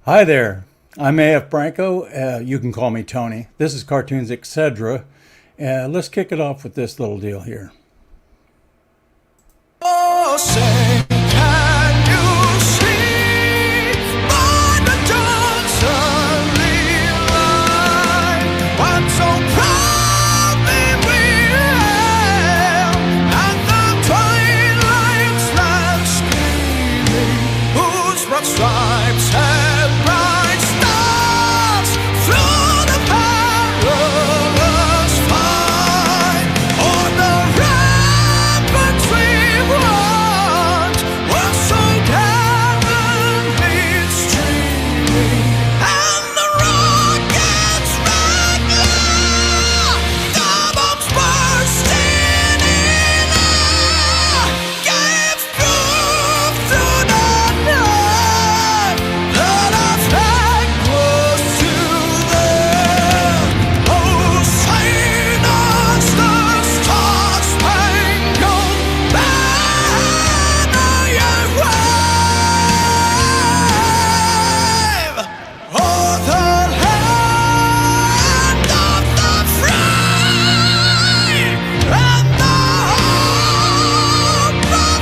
Hi there. I'm AF Branco. You can call me Tony. This is Cartoons Etc. Let's kick it off with this little deal here. Oh, say, can you see by the dawn's early light what so proudly we hailed, and the twilight's last gleaming, whose broad stripes had bright stars through the perilous fight. On the ramparts we walked were so gallantly streaming, and the rockets regular, the bombs bursting in air, gave proof through the night that our flag was to them. Oh, sing us the star-spangled banner yet wave. Oh, the land of the free and the hope of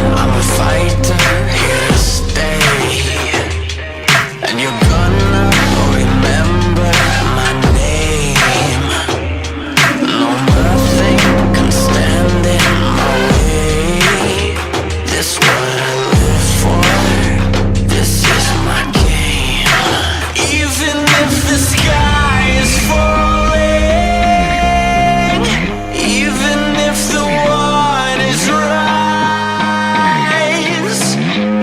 I'm a fighter here to stay, and you're gonna remember my name. No, nothing can stand in my way. This what I live for. This is my game. Even if the sky is falling, even if the waters rise,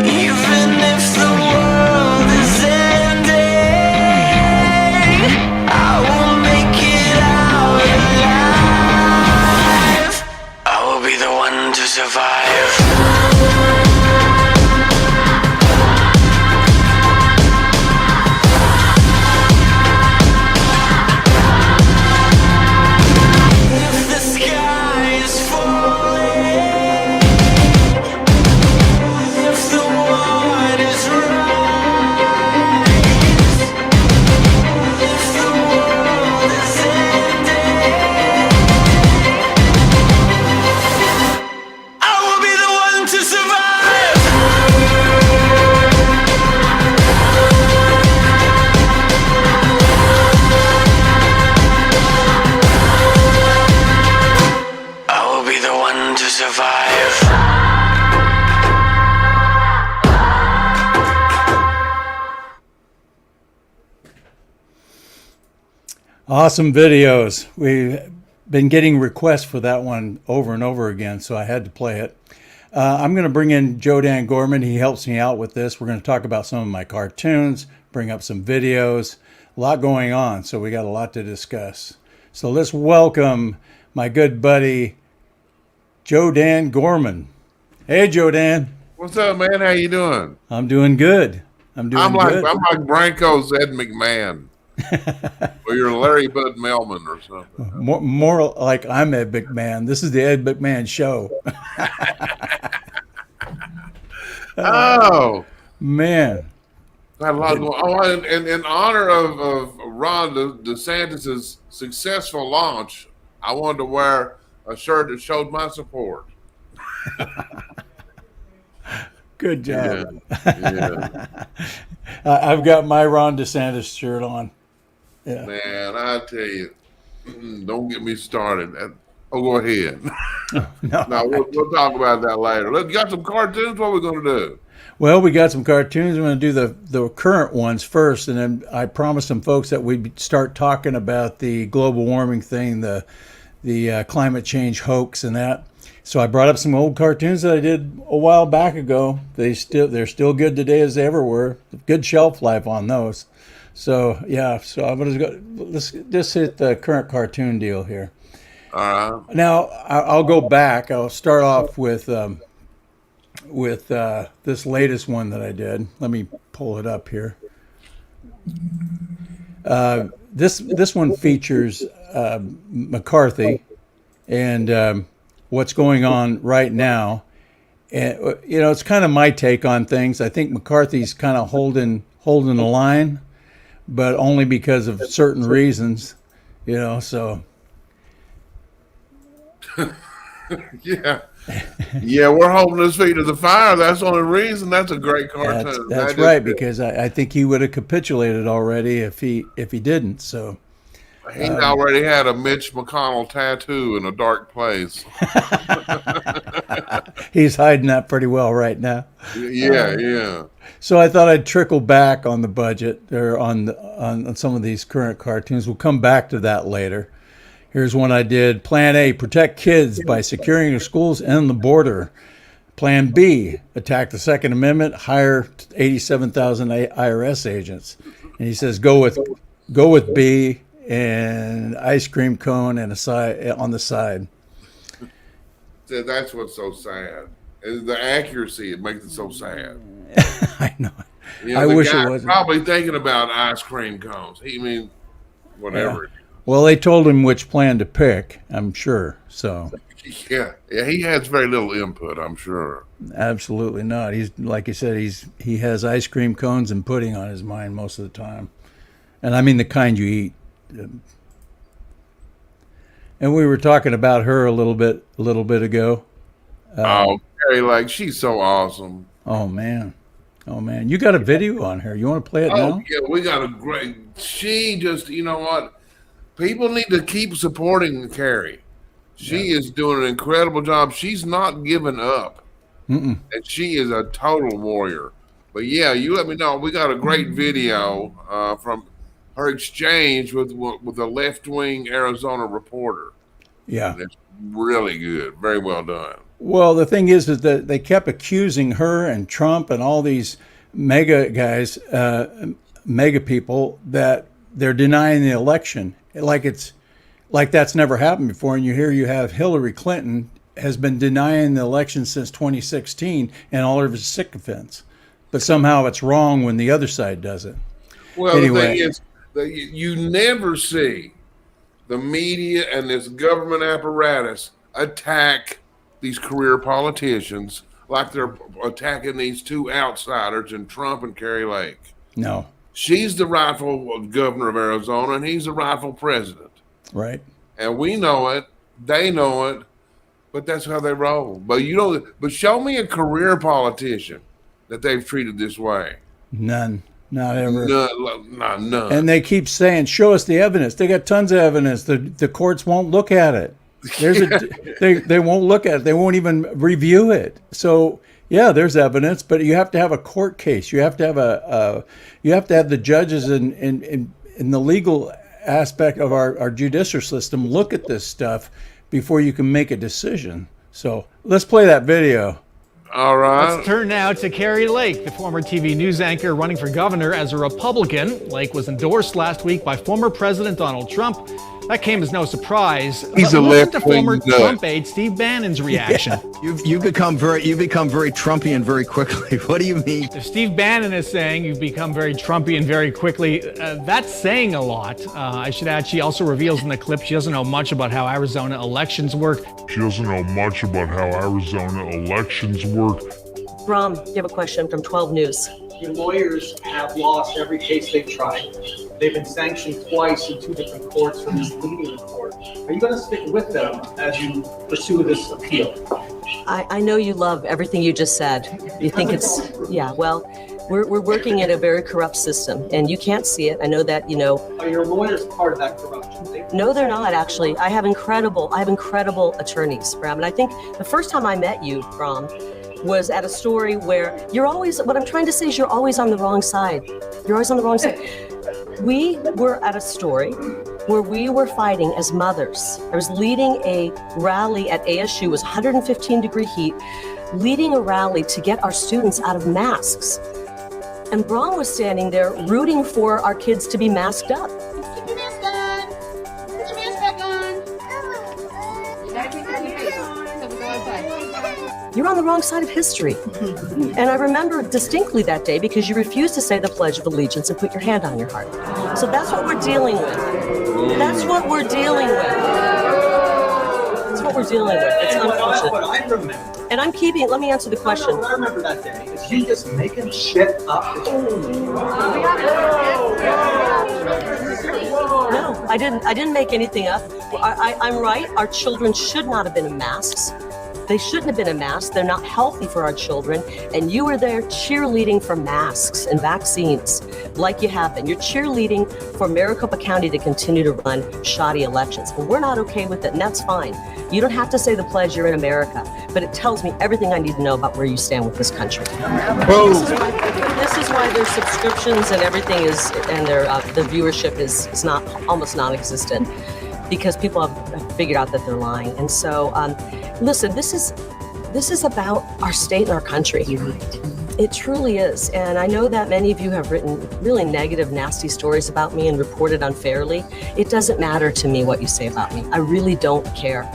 even if the world is ending, I will make it out alive. I will be the one to survive. If the sky is falling, if the waters rise, if the world is ending, I will be the one to survive. I will be the one to survive. Awesome videos. We've been getting requests for that one over and over again, so I had to play it. I'm going to bring in Joe Dan Gorman. He helps me out with this. We're going to talk about some of my cartoons, bring up some videos, a lot going on, so we got a lot to discuss. So let's welcome my good buddy, Joe Dan Gorman. Hey, Joe Dan. What's up, man? How you doing? I'm doing good. I'm good. I'm like Branco's Ed McMahon, or you're Larry Bud Melman or something. More like I'm Ed McMahon. This is the Ed McMahon show. Oh Man. got a lot going. Oh, and in honor of Ron DeSantis' successful launch, I wanted to wear a shirt that showed my support. Good job. Yeah. I've got my Ron DeSantis shirt on. Yeah. Man, I tell you, don't get me started. Oh, go ahead. No. No, we'll talk about that later. Let's got some cartoons. What are we going to do? Well, we got some cartoons. We're going to do the current ones first, and then I promised some folks that we'd start talking about the global warming thing, the climate change hoax and that. So I brought up some old cartoons that I did a while back ago. They're still good today as they ever were. Good shelf life on those. So yeah, so I'm gonna go. Let's just hit the current cartoon deal here. All right. Now I'll go back. I'll start off with this latest one that I did. Let me pull it up here. This one features McCarthy and what's going on right now. And it's kind of my take on things. I think McCarthy's kind of holding the line, but only because of certain reasons. So Yeah. Yeah, we're holding his feet to the fire. That's the only reason. That's a great cartoon. that's right, because I think he would have capitulated already if he didn't. So he already had a Mitch McConnell tattoo in a dark place. he's hiding that pretty well right now. Yeah. So I thought I'd trickle back on the budget or on some of these current cartoons. We'll come back to that later. Here's one I did. Plan A, protect kids by securing your schools and the border. Plan B, attack the Second Amendment, hire 87,000 IRS agents. And he says, go with B and ice cream cone and on the side. That's what's so sad. Is the accuracy. It makes it so sad. I know. I wish it wasn't. Probably thinking about ice cream cones. Whatever. Yeah. Well, they told him which plan to pick, I'm sure. So yeah, he has very little input, I'm sure. Absolutely not. He's like you said, he has ice cream cones and pudding on his mind most of the time. And I mean the kind you eat. And we were talking about her a little bit ago. Carrie Lake, she's so awesome. Oh man. You got a video on her. You want to play it now? Yeah, we got a great. She just, you know what? People need to keep supporting Carrie. She is doing an incredible job. She's not giving up. And she is a total warrior. But yeah, you let me know. We got a great video from her exchange with a left-wing Arizona reporter. Yeah. And it's really good. Very well done. Well, the thing is that they kept accusing her and Trump and all these mega guys, mega people, that they're denying the election. Like that's never happened before. And you have Hillary Clinton has been denying the election since 2016 and all of his sycophants. But somehow it's wrong when the other side does it. Well, anyway, the thing is, you never see the media and this government apparatus attack these career politicians like they're attacking these two outsiders in Trump and Carrie Lake. No. She's the rightful governor of Arizona, and he's the rightful president. Right. And we know it. They know it. But that's how they roll. But but show me a career politician that they've treated this way. None. Not ever. None. And they keep saying, show us the evidence. They got tons of evidence. The courts won't look at it. They won't look at it. They won't even review it. So yeah, there's evidence, but you have to have a court case. You have to have the judges in the legal aspect of our judicial system look at this stuff before you can make a decision. So let's play that video. All right. Let's turn now to Carrie Lake, the former TV news anchor running for governor as a Republican. Lake was endorsed last week by former President Donald Trump. That came as no surprise. He's but a listen to left-wing former nut. Trump aide Steve Bannon's reaction. Yeah. You've become very Trumpian very quickly. What do you mean? If Steve Bannon is saying you've become very Trumpian very quickly, that's saying a lot. I should add, she also reveals in the clip she doesn't know much about how Arizona elections work. Rom, you have a question from 12 News. Your lawyers have lost every case they've tried. They've been sanctioned twice in 2 different courts for misleading the court. Are you going to stick with them as you pursue this appeal? I know you love everything you just said. You think it's, yeah, well, we're working in a very corrupt system, and you can't see it. I know that, Are your lawyers part of that corruption? No, they're not, actually. I have incredible attorneys, Bram. And I think the first time I met you, Bram, was at a story where what I'm trying to say is you're always on the wrong side. You're always on the wrong side. We were at a story where we were fighting as mothers. I was leading a rally at ASU, it was 115-degree heat, leading a rally to get our students out of masks. And Braun was standing there rooting for our kids to be masked up. Put your mask on. Put your mask back on. You gotta take your mask on so we go outside. You're on the wrong side of history. And I remember distinctly that day because you refused to say the Pledge of Allegiance and put your hand on your heart. So that's what we're dealing with. That's what we're dealing with. That's what we're dealing with. It's unfortunate. What I remember, And I'm keeping, let me answer the question. what I remember that day is you just making shit up. No, I didn't make anything up. I'm right. Our children should not have been in masks. They shouldn't have been in masks. They're not healthy for our children. And you were there cheerleading for masks and vaccines like you have been. You're cheerleading for Maricopa County to continue to run shoddy elections. And we're not okay with it, and that's fine. You don't have to say the pledge, you're in America, but it tells me everything I need to know about where you stand with this country. This is why their subscriptions and everything is, and their the viewership is not almost non-existent, because people have figured out that they're lying. And so, listen, this is about our state and our country. It truly is. And I know that many of you have written really negative, nasty stories about me and reported unfairly. It doesn't matter to me what you say about me. I really don't care.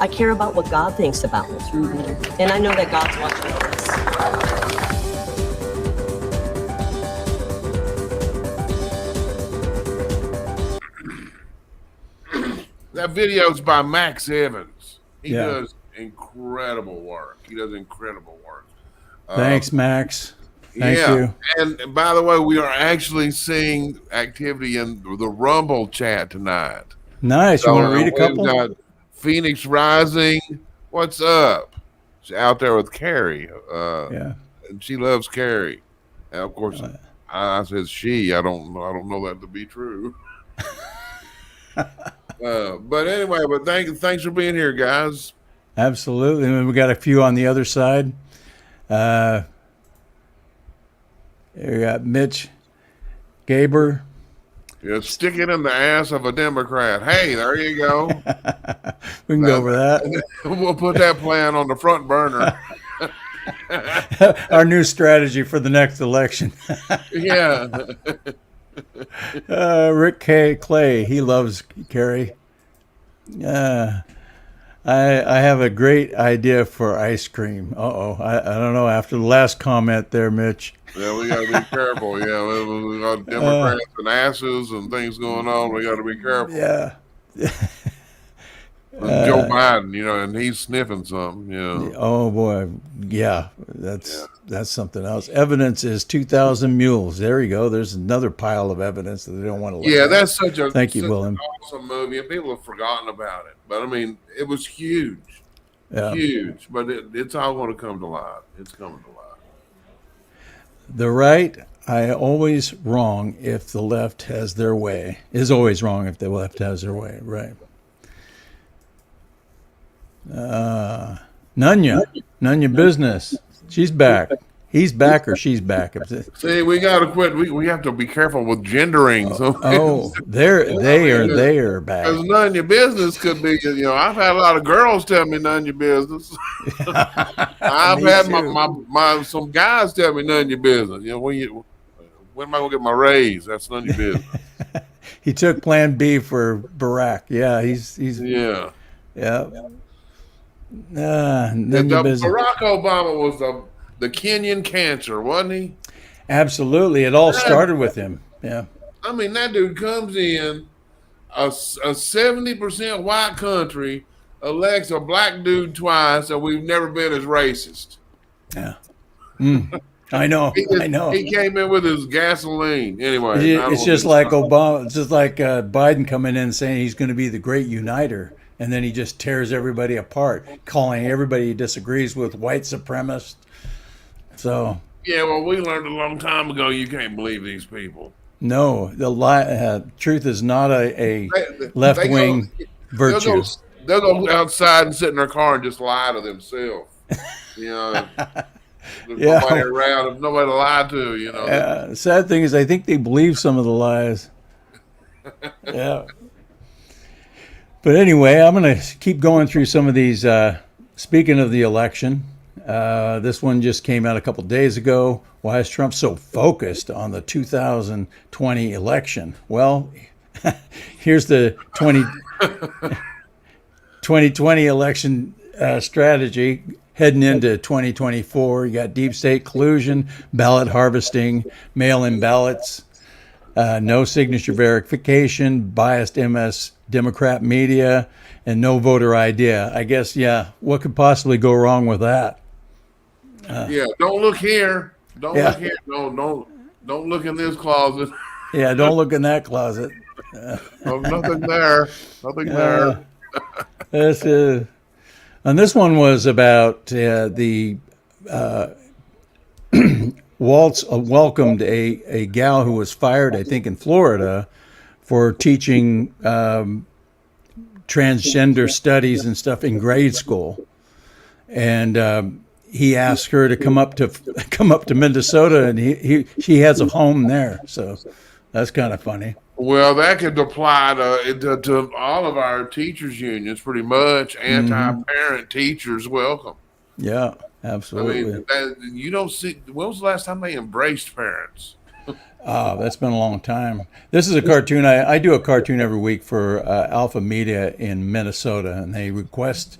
I care about what God thinks about me. And I know that God's watching all this. That video's by Max Evans. He Yeah. does incredible work. Thanks, Max. Thank you. And by the way, we are actually seeing activity in the Rumble chat tonight. Nice. You want to read a we've couple? got Phoenix Rising. What's up? She's out there with Carrie. Yeah. And she loves Carrie. And of course, I said she. I don't know that to be true. But anyway, thanks for being here, guys. Absolutely. And we got a few on the other side. We got Mitch Gaber. Yeah, stick it in the ass of a Democrat. Hey, there you go. We can go over that. We'll put that plan on the front burner. Our new strategy for the next election. Yeah. Rick Clay, he loves Carrie. I have a great idea for ice cream. I don't know. After the last comment there, Mitch. Yeah, we got to be careful. Yeah, we got Democrats and asses and things going on. We got to be careful. Yeah. Joe Biden, and he's sniffing something. Oh boy, yeah, that's something else. Evidence is 2,000 mules. There you go. There's another pile of evidence that they don't want to look at. That's such a Thank you, such Willem. an awesome movie, and people have forgotten about it. But I mean, it was huge, huge. But it's all going to come to light. It's coming to light. The right, always wrong if the left has their way. Is always wrong if the left has their way. Right. Nunya business. She's back. He's back or she's back. See, we got to quit. We have to be careful with gendering. They are back. Because none of your business could be. I've had a lot of girls tell me none of your business. I've had some guys tell me none of your business. When am I gonna get my raise? That's none of your business. He took Plan B for Barack. Yeah, he's yeah. Barack Obama was the Kenyan cancer, wasn't he? Absolutely. It all started with him. Yeah. I mean, that dude comes in a 70% white country, elects a black dude twice, and we've never been as racist. Yeah. I know. He came in with his gasoline. Anyway, it's just like Obama. It's just like Biden coming in saying he's going to be the great uniter. And then he just tears everybody apart, calling everybody he disagrees with white supremacist. So yeah, well, we learned a long time ago you can't believe these people. No, the truth is not a left-wing virtue. They'll go outside and sit in their car and just lie to themselves. There's nobody around, there's nobody to lie to. The sad thing is, I think they believe some of the lies. Yeah. But anyway, I'm going to keep going through some of these. Speaking of the election, this one just came out a couple days ago. Why is Trump so focused on the 2020 election? Well, here's the 2020 election strategy heading into 2024. You got deep state collusion, ballot harvesting, mail-in ballots, no signature verification, biased MS Democrat media, and no voter ID. I guess, yeah, what could possibly go wrong with that? Yeah, don't look here. Don't Yeah. look here. Don't look in this closet. Yeah, don't look in that closet. Oh, nothing there. Nothing there. This is, and this one was about the Waltz welcomed a gal who was fired, I think, in Florida for teaching transgender studies and stuff in grade school, and he asked her to come up to Minnesota, and she has a home there, so that's kind of funny. Well, that could apply to all of our teachers' unions, pretty much. Anti-parent teachers welcome. Yeah, I absolutely. mean, you don't see. When was the last time they embraced parents? That's been a long time. This is a cartoon. I do a cartoon every week for Alpha Media in Minnesota, and they request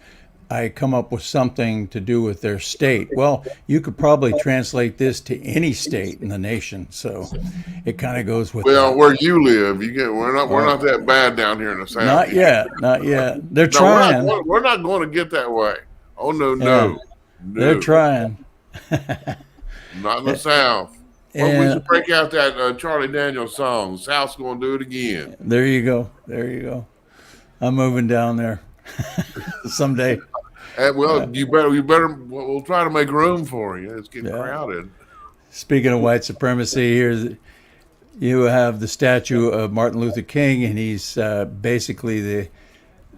I come up with something to do with their state. Well, you could probably translate this to any state in the nation, so it kind of goes with. Well, that. where you live, we're not that bad down here in the South. Not yet. They're No, trying. we're not going to get that way. Oh no. They're trying. Not in the South. Well, we should break out that Charlie Daniels song. South's going to do it again. There you go. I'm moving down there someday. You better. We'll try to make room for you. It's getting crowded. Speaking of white supremacy, here you have the statue of Martin Luther King, and he's basically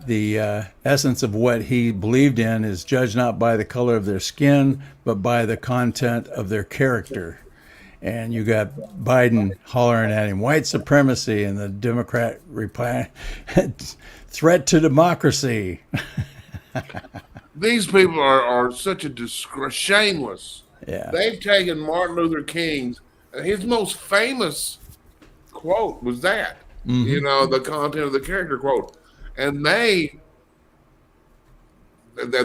the essence of what he believed in is judged not by the color of their skin, but by the content of their character. And you got Biden hollering at him, white supremacy, and the Democrat reply, threat to democracy. These people are such a disgrace, shameless. Yeah. They've taken Martin Luther King's, his most famous quote was that, the content of the character quote. And that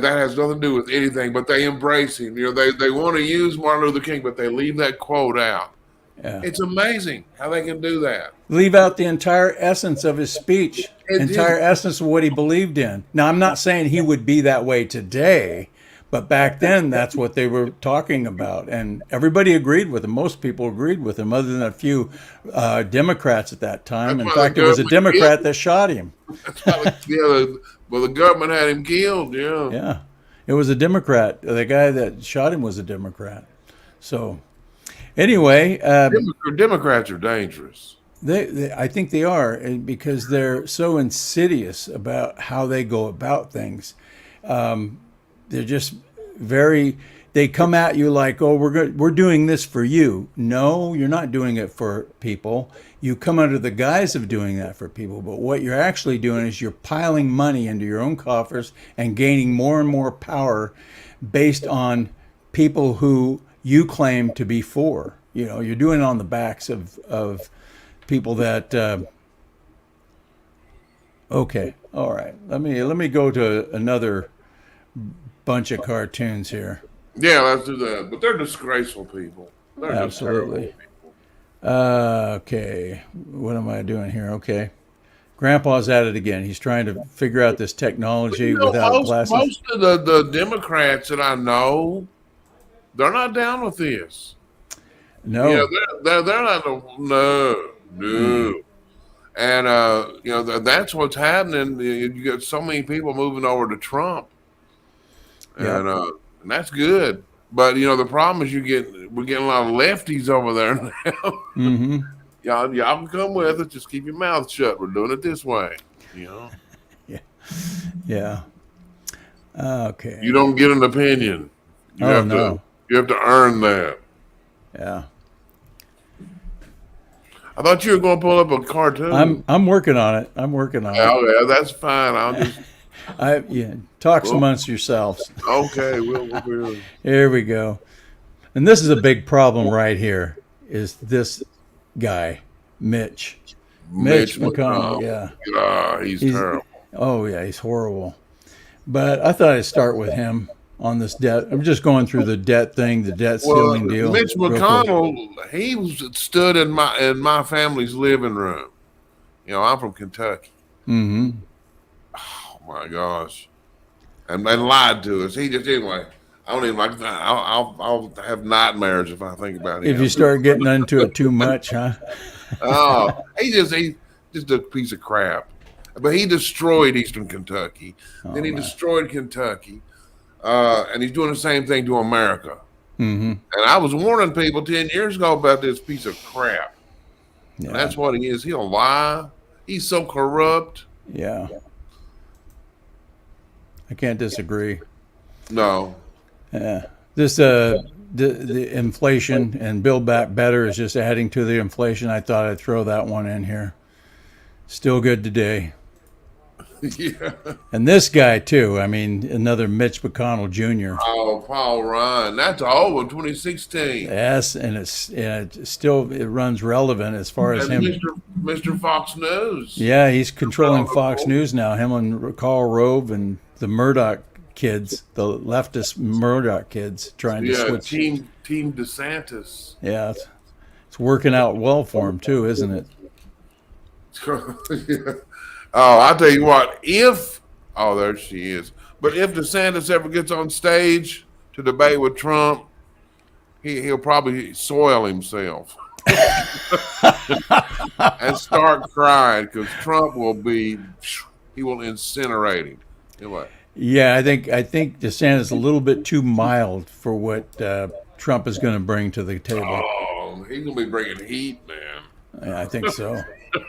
has nothing to do with anything, but they embrace him. They want to use Martin Luther King, but they leave that quote out. Yeah. It's amazing how they can do that. Leave out the entire essence of his speech, entire essence of what he believed in. Now, I'm not saying he would be that way today, but back then, that's what they were talking about. And everybody agreed with him. Most people agreed with him, other than a few Democrats at that time. In fact, it was a Democrat that shot him. Well, the government had him killed, Yeah, it was a Democrat. The guy that shot him was a Democrat. So, anyway. Democrats are dangerous. I think they are, because they're so insidious about how they go about things. They're just they come at you like, oh, we're doing this for you. No, you're not doing it for people. You come under the guise of doing that for people. But what you're actually doing is you're piling money into your own coffers and gaining more and more power based on people who you claim to be for. You're doing it on the backs of people that, okay. All right. Let me go to another bunch of cartoons here. Yeah, let's do that. But they're disgraceful people. They're absolutely. Okay, what am I doing here? Okay, Grandpa's at it again. He's trying to figure out this technology without glasses. Most of the Democrats that I know, they're not down with this. No, they're not. No. And that's what's happening. You got so many people moving over to Trump. And that's good, but the problem is we're getting a lot of lefties over there now. Mm-hmm. Y'all can come with us. Just keep your mouth shut. We're doing it this way. Yeah. Okay. You don't get an opinion. You have to earn that. Yeah. I thought you were going to pull up a cartoon. I'm working on it. I'm working on it. Yeah, that's fine. I'll just. Talk amongst yourselves. Okay, we'll. Here we go. And this is a big problem right here. Is this guy, Mitch McConnell? Yeah, he's terrible. Oh yeah, he's horrible. But I thought I'd start with him on this debt. I'm just going through the debt thing, the debt ceiling deal. Mitch McConnell, he stood in my family's living room. You know, I'm from Kentucky. Mm-hmm. Oh my gosh, and lied to us. He just anyway. I don't even like. I'll have nightmares if I think about him. If you start getting into it too much, huh? Oh, he's just a piece of crap. But he destroyed Eastern Kentucky. Then he destroyed Kentucky. And he's doing the same thing to America. Mm-hmm. And I was warning people 10 years ago about this piece of crap. Yeah. And that's what he is. He'll lie. He's so corrupt. Yeah. I can't disagree. No. Yeah. This the inflation and Build Back Better is just adding to the inflation. I thought I'd throw that one in here. Still good today. Yeah. And this guy too. I mean, another Mitch McConnell Jr. Oh, Paul Ryan. That's all in 2016. Yes, and it still runs relevant as far as And him. Mr. Fox News. Yeah, he's controlling Fox News now. Him and Karl Rove and the Murdoch kids, the leftist Murdoch kids, trying to switch. Team DeSantis. Yeah, it's working out well for him too, isn't it? Yeah. Oh, I'll tell you what, there she is. But if DeSantis ever gets on stage to debate with Trump, he'll probably soil himself and start crying because Trump will incinerate him. Anyway. Yeah, I think DeSantis is a little bit too mild for what Trump is going to bring to the table. Oh, he's going to be bringing heat, man. Yeah, I think so.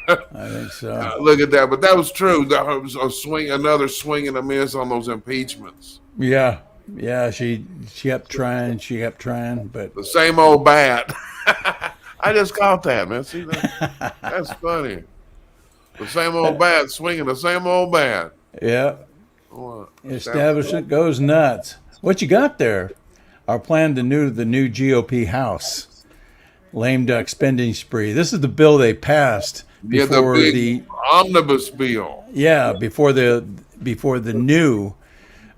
I think so. Look at that, but that was true. That was another swing and a miss on those impeachments. Yeah, she kept trying. But the same old bat. I just caught that, man. See that? That's funny. The same old bat swinging the same old bat. Yeah. Establishment goes nuts. What you got there? Our plan to the new GOP House. Lame duck spending spree. This is the bill they passed before the big omnibus bill. Yeah, before the new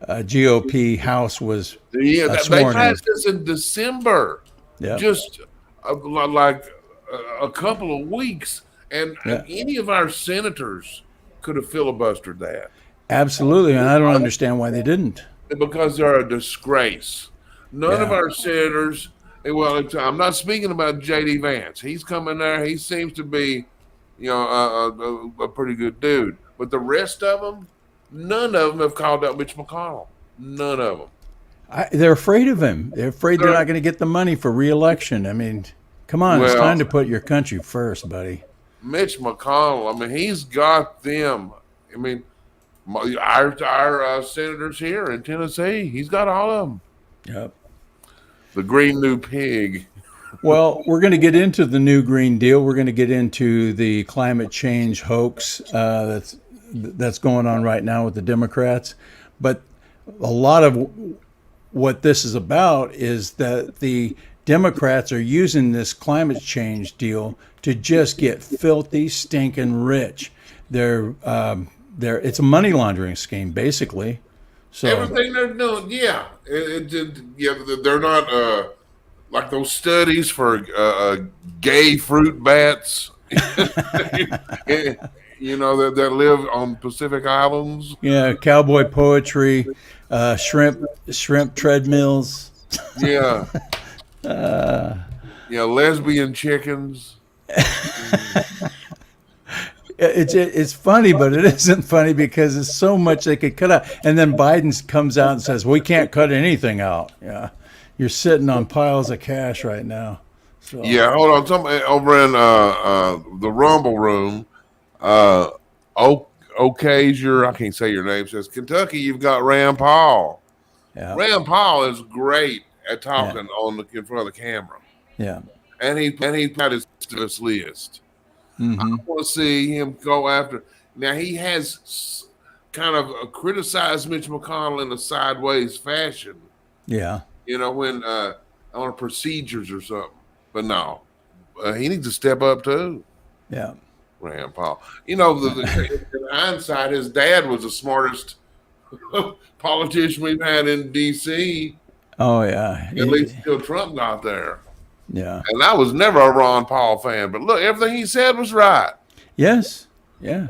GOP House was they sworn passed this in December. Yeah, just like a couple of weeks, and any of our senators could have filibustered that. Absolutely, and I don't understand why they didn't. Because they're a disgrace. None of our senators. Well, I'm not speaking about J.D. Vance. He's coming there. He seems to be, a pretty good dude. But the rest of them, none of them have called out Mitch McConnell. None of them. They're afraid of him. They're afraid they're not going to get the money for re-election. I mean, come on, it's time to put your country first, buddy. Mitch McConnell, he's got them. Our senators here in Tennessee, he's got all of them. Yep. The green new pig. Well, we're going to get into the new Green Deal. We're going to get into the climate change hoax that's going on right now with the Democrats. But a lot of what this is about is that the Democrats are using this climate change deal to just get filthy, stinking rich. It's a money laundering scheme, basically. So everything they're doing, they're not like those studies for gay fruit bats, that live on Pacific Islands. Yeah, cowboy poetry, shrimp treadmills. Yeah, lesbian chickens. It's funny, but it isn't funny because it's so much they could cut out. And then Biden comes out and says, "We can't cut anything out." Yeah, you're sitting on piles of cash right now. So. Yeah, hold on. Somebody over in the Rumble Room, Okazier, I can't say your name, says, Kentucky, you've got Rand Paul. Yeah. Rand Paul is great at talking in front of the camera. Yeah. And he had his list. I want to see him go after. Now, he has kind of criticized Mitch McConnell in a sideways fashion. Yeah. You know, when on procedures or something. But no, he needs to step up too. Yeah. Rand Paul. You know, in hindsight, his dad was the smartest politician we've had in D.C. Oh, yeah. At least until Trump got there. Yeah. And I was never a Ron Paul fan, but look, everything he said was right. Yes. Yeah.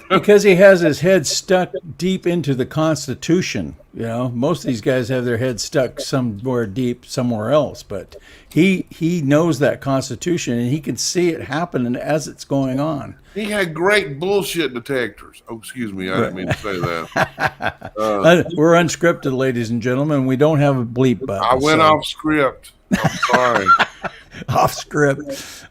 Because he has his head stuck deep into the Constitution. You know, most of these guys have their head stuck somewhere deep somewhere else, but he knows that Constitution and he can see it happening as it's going on. He had great bullshit detectors. Oh, excuse me, I didn't mean to say that. We're unscripted, ladies and gentlemen. We don't have a bleep button. I went off script. I'm sorry. Off script.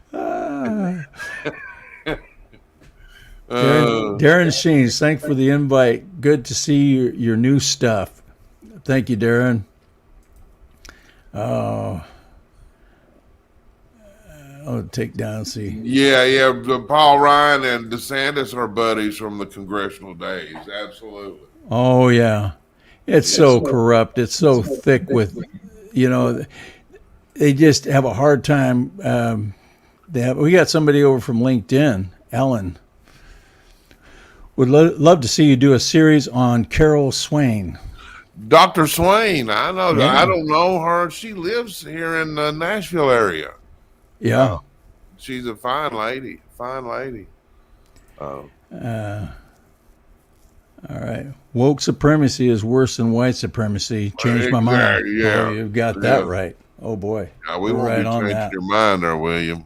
Darren Sheens, thanks for the invite. Good to see your new stuff. Thank you, Darren. I'll take down, see. Yeah. Paul Ryan and DeSantis are buddies from the congressional days. Absolutely. Oh, yeah. It's so corrupt. It's so thick with, you know, they just have a hard time. We got somebody over from LinkedIn, Ellen. Would love to see you do a series on Carol Swain. Dr. Swain, I know. Yeah. I don't know her. She lives here in the Nashville area. Yeah. She's a fine lady. Fine lady. All right. Woke supremacy is worse than white supremacy. Changed my mind. Yeah. Oh, you've got that right. Oh, boy. Yeah, we We're won't right be on changing that. your mind there, William.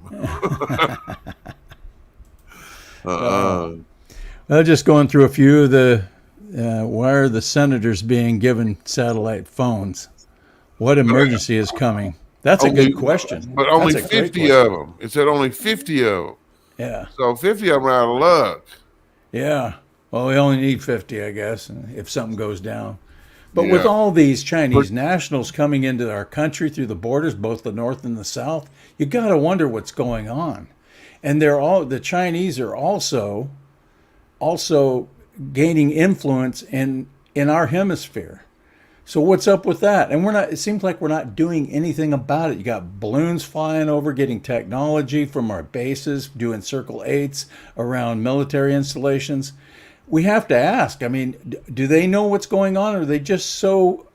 Well, just going through a few of the, why are the senators being given satellite phones? What emergency is coming? That's a good question. But only That's a great 50 of them. It said only 50 of them. Yeah. So 50 of them are out of luck. Yeah. Well, we only need 50, I guess, if something goes down. But Yeah. with all these Chinese nationals coming into our country through the borders, both the north and the south, you got to wonder what's going on. And the Chinese are also gaining influence in our hemisphere. So what's up with that? And it seems like we're not doing anything about it. You got balloons flying over, getting technology from our bases, doing Circle 8s around military installations. We have to ask, I mean, do they know what's going on? Or are they just so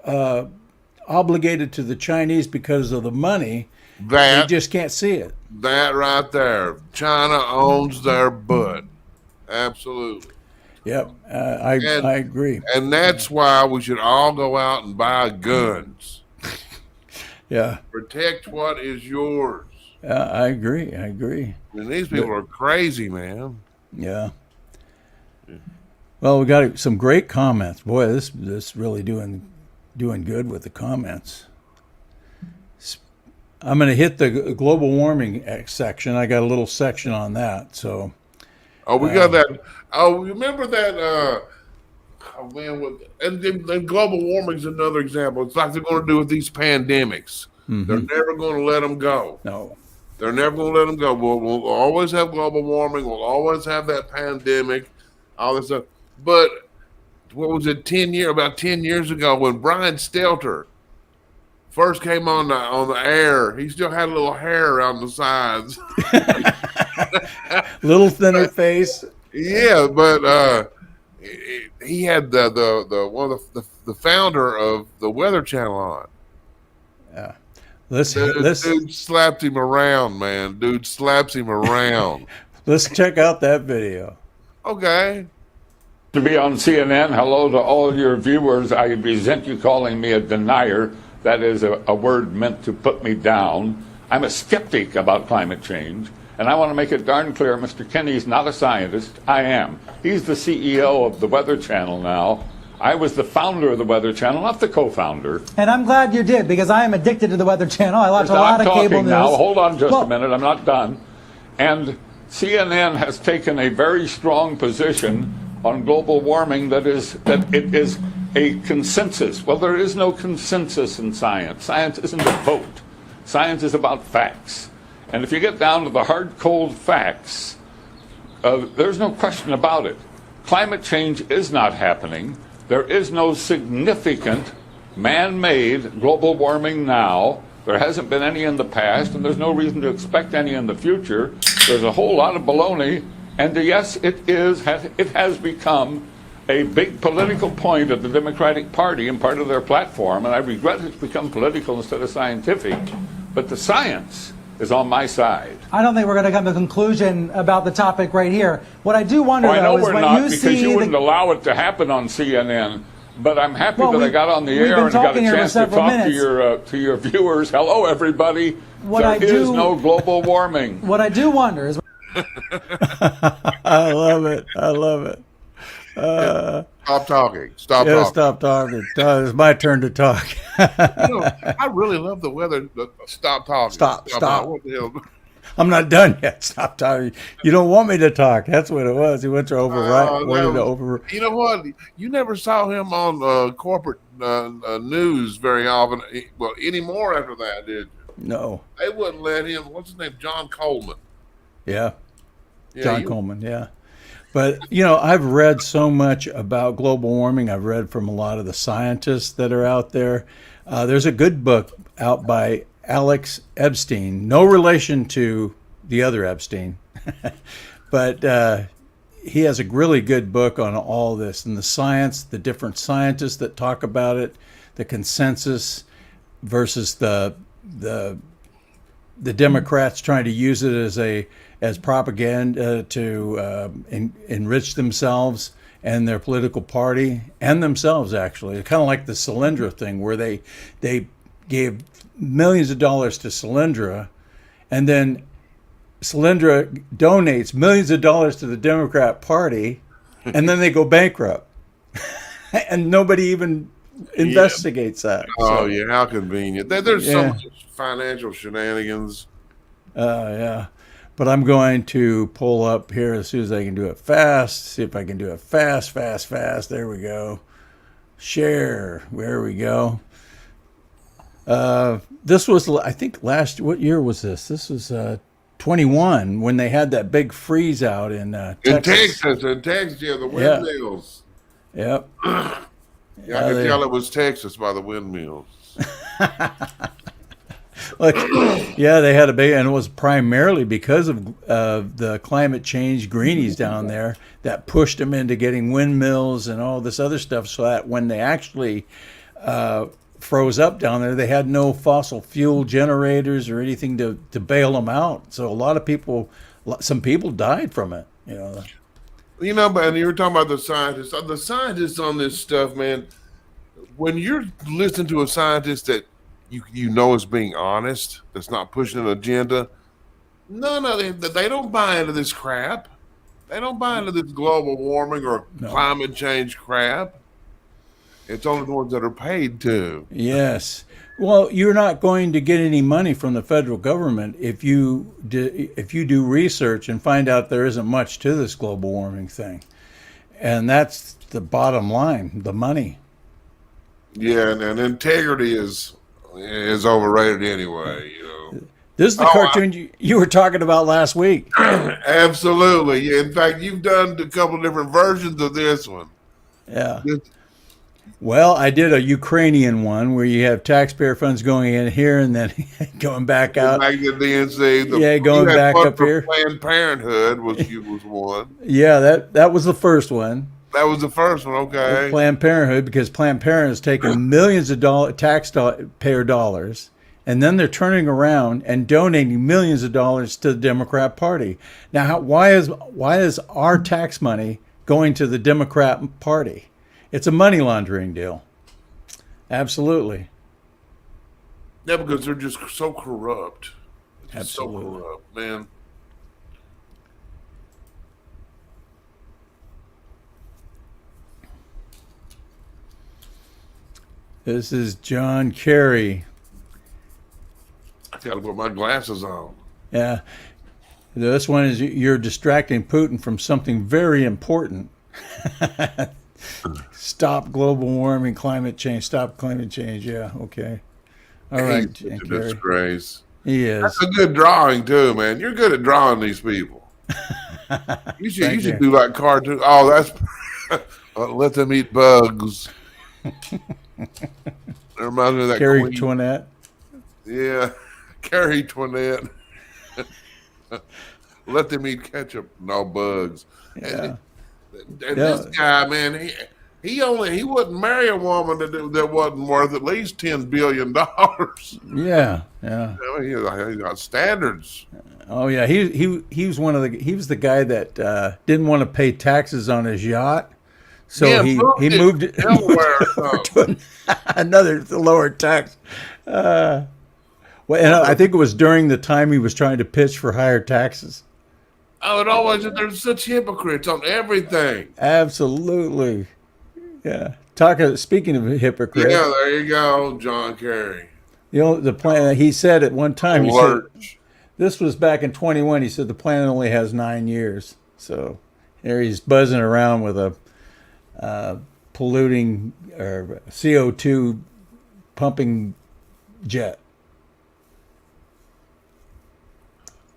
obligated to the Chinese because of the money, they just can't see it? That right there. China owns their butt. Absolutely. Yep, I agree. And that's why we should all go out and buy guns. Yeah. Protect what is yours. I agree. I mean, these people are crazy, man. Yeah. Well, we got some great comments. Boy, this really doing good with the comments. I'm going to hit the global warming section. I got a little section on that. So. Oh, we got that. Oh, remember that? Oh man, and global warming is another example. It's like they're going to do with these pandemics. Mm-hmm. They're never going to let them go. No, they're never going to let them go. We'll always have global warming. We'll always have that pandemic, all this stuff. But what was it? About 10 years ago, when Brian Stelter first came on the air, he still had a little hair around the sides. Little thinner face. Yeah, but he had the founder of the Weather Channel on. Yeah, Dude slapped him around, man. Dude slaps him around. Let's check out that video. Okay. To be on CNN, hello to all your viewers. I resent you calling me a denier. That is a word meant to put me down. I'm a skeptic about climate change. And I want to make it darn clear, Mr. Kinney's not a scientist. I am. He's the CEO of the Weather Channel now. I was the founder of the Weather Channel, not the co-founder. And I'm glad you did, because I am addicted to the Weather Channel. I watch a lot of cable news. Now, hold on just a minute. I'm not done. And CNN has taken a very strong position on global warming that it is a consensus. Well, there is no consensus in science. Science isn't a vote. Science is about facts. And if you get down to the hard, cold facts, there's no question about it. Climate change is not happening. There is no significant man-made global warming now. There hasn't been any in the past, and there's no reason to expect any in the future. There's a whole lot of baloney, and yes, it has become a big political point of the Democratic Party and part of their platform, and I regret it's become political instead of scientific, but the science is on my side. I don't think we're going to come to a conclusion about the topic right here. What I do wonder, I know though, is we're when not, you because see you wouldn't allow it to happen on CNN. But I'm happy Well, that I we- got on the we've air been and got a talking here for chance to several talk minutes. to your viewers. Hello, everybody. What There is no global warming. What I do wonder is I love it. I love it. Stop talking. Stop Yeah, talking. stop talking. It's my turn to talk. I really love the weather. Stop talking. Stop. What the hell? I'm not done yet. Stop talking. You don't want me to talk. That's what it was. He went to override. Wanted to over. You know what? You never saw him on corporate news very often. Well, anymore after that, did you? No. They wouldn't let him. What's his name? John Coleman. Yeah. Yeah, John Coleman. Yeah. But, I've read so much about global warming. I've read from a lot of the scientists that are out there. There's a good book out by Alex Epstein, no relation to the other Epstein, but he has a really good book on all this and the science, the different scientists that talk about it, the consensus versus the Democrats trying to use it as propaganda to enrich themselves and their political party and themselves. Actually, kind of like the Solyndra thing, where they gave millions of dollars to Solyndra, and then Solyndra donates millions of dollars to the Democrat Party, and then they go bankrupt, and nobody even investigates that. Oh, yeah, how convenient. There's so much financial shenanigans. Yeah. But I'm going to pull up here as soon as I can do it fast. See if I can do it fast. There we go. Share. There we go. This was, I think, what year was this? This was 21 when they had that big freeze out in Texas. In Texas, yeah, the windmills. Yep. Yeah, I could tell it was Texas by the windmills. Look, yeah, they had a big, and it was primarily because of the climate change greenies down there that pushed them into getting windmills and all this other stuff, so that when they actually froze up down there, they had no fossil fuel generators or anything to bail them out. So some people died from it. But and you were talking about the scientists on this stuff, man. When you're listening to a scientist that you know is being honest, that's not pushing an agenda, no, they don't buy into this crap. They don't buy into this global warming or climate change crap. It's only the ones that are paid to. Yes. Well, you're not going to get any money from the federal government if you do research and find out there isn't much to this global warming thing. And that's the bottom line, the money. Yeah, and integrity is overrated anyway. This is the cartoon you were talking about last week. Absolutely. Yeah, in fact, you've done a couple different versions of this one. Yeah. Well, I did a Ukrainian one where you have taxpayer funds going in here and then going back out. Back to DNC. Going back up here. Planned Parenthood was one. Yeah, that was the first one. That was the first one, okay. Planned Parenthood, because Planned Parenthood is taking millions of taxpayer dollars, and then they're turning around and donating millions of dollars to the Democrat Party. Now, why is our tax money going to the Democrat Party? It's a money laundering deal. Absolutely. Yeah, because they're just so corrupt. Absolutely. So corrupt, man. This is John Kerry. I gotta put my glasses on. Yeah. This one is you're distracting Putin from something very important. Stop global warming, climate change. Stop climate change. Yeah, okay. All right, He's such a disgrace. He is. That's a good drawing too, man. You're good at drawing these people. You should do like cartoon. Oh, that's let them eat bugs. That reminds me of that Carrie Queen. Toinette. Yeah, Carrie Toinette. Let them eat ketchup, no bugs. Yeah. And this guy, man, he wouldn't marry a woman that wasn't worth at least $10 billion. Yeah. I mean, he got standards. Oh yeah, he was he was the guy that didn't want to pay taxes on his yacht, so Yeah, he moved it Delaware, to another lower tax. Well, and I think it was during the time he was trying to pitch for higher taxes. Oh, it always there's such hypocrites on everything. Absolutely, yeah. Speaking of hypocrites, Yeah, there you go, John Kerry. you know the plan. He said at one time, he said, this was back in 21. He said the planet only has 9 years. So there he's buzzing around with a polluting or CO2 pumping jet.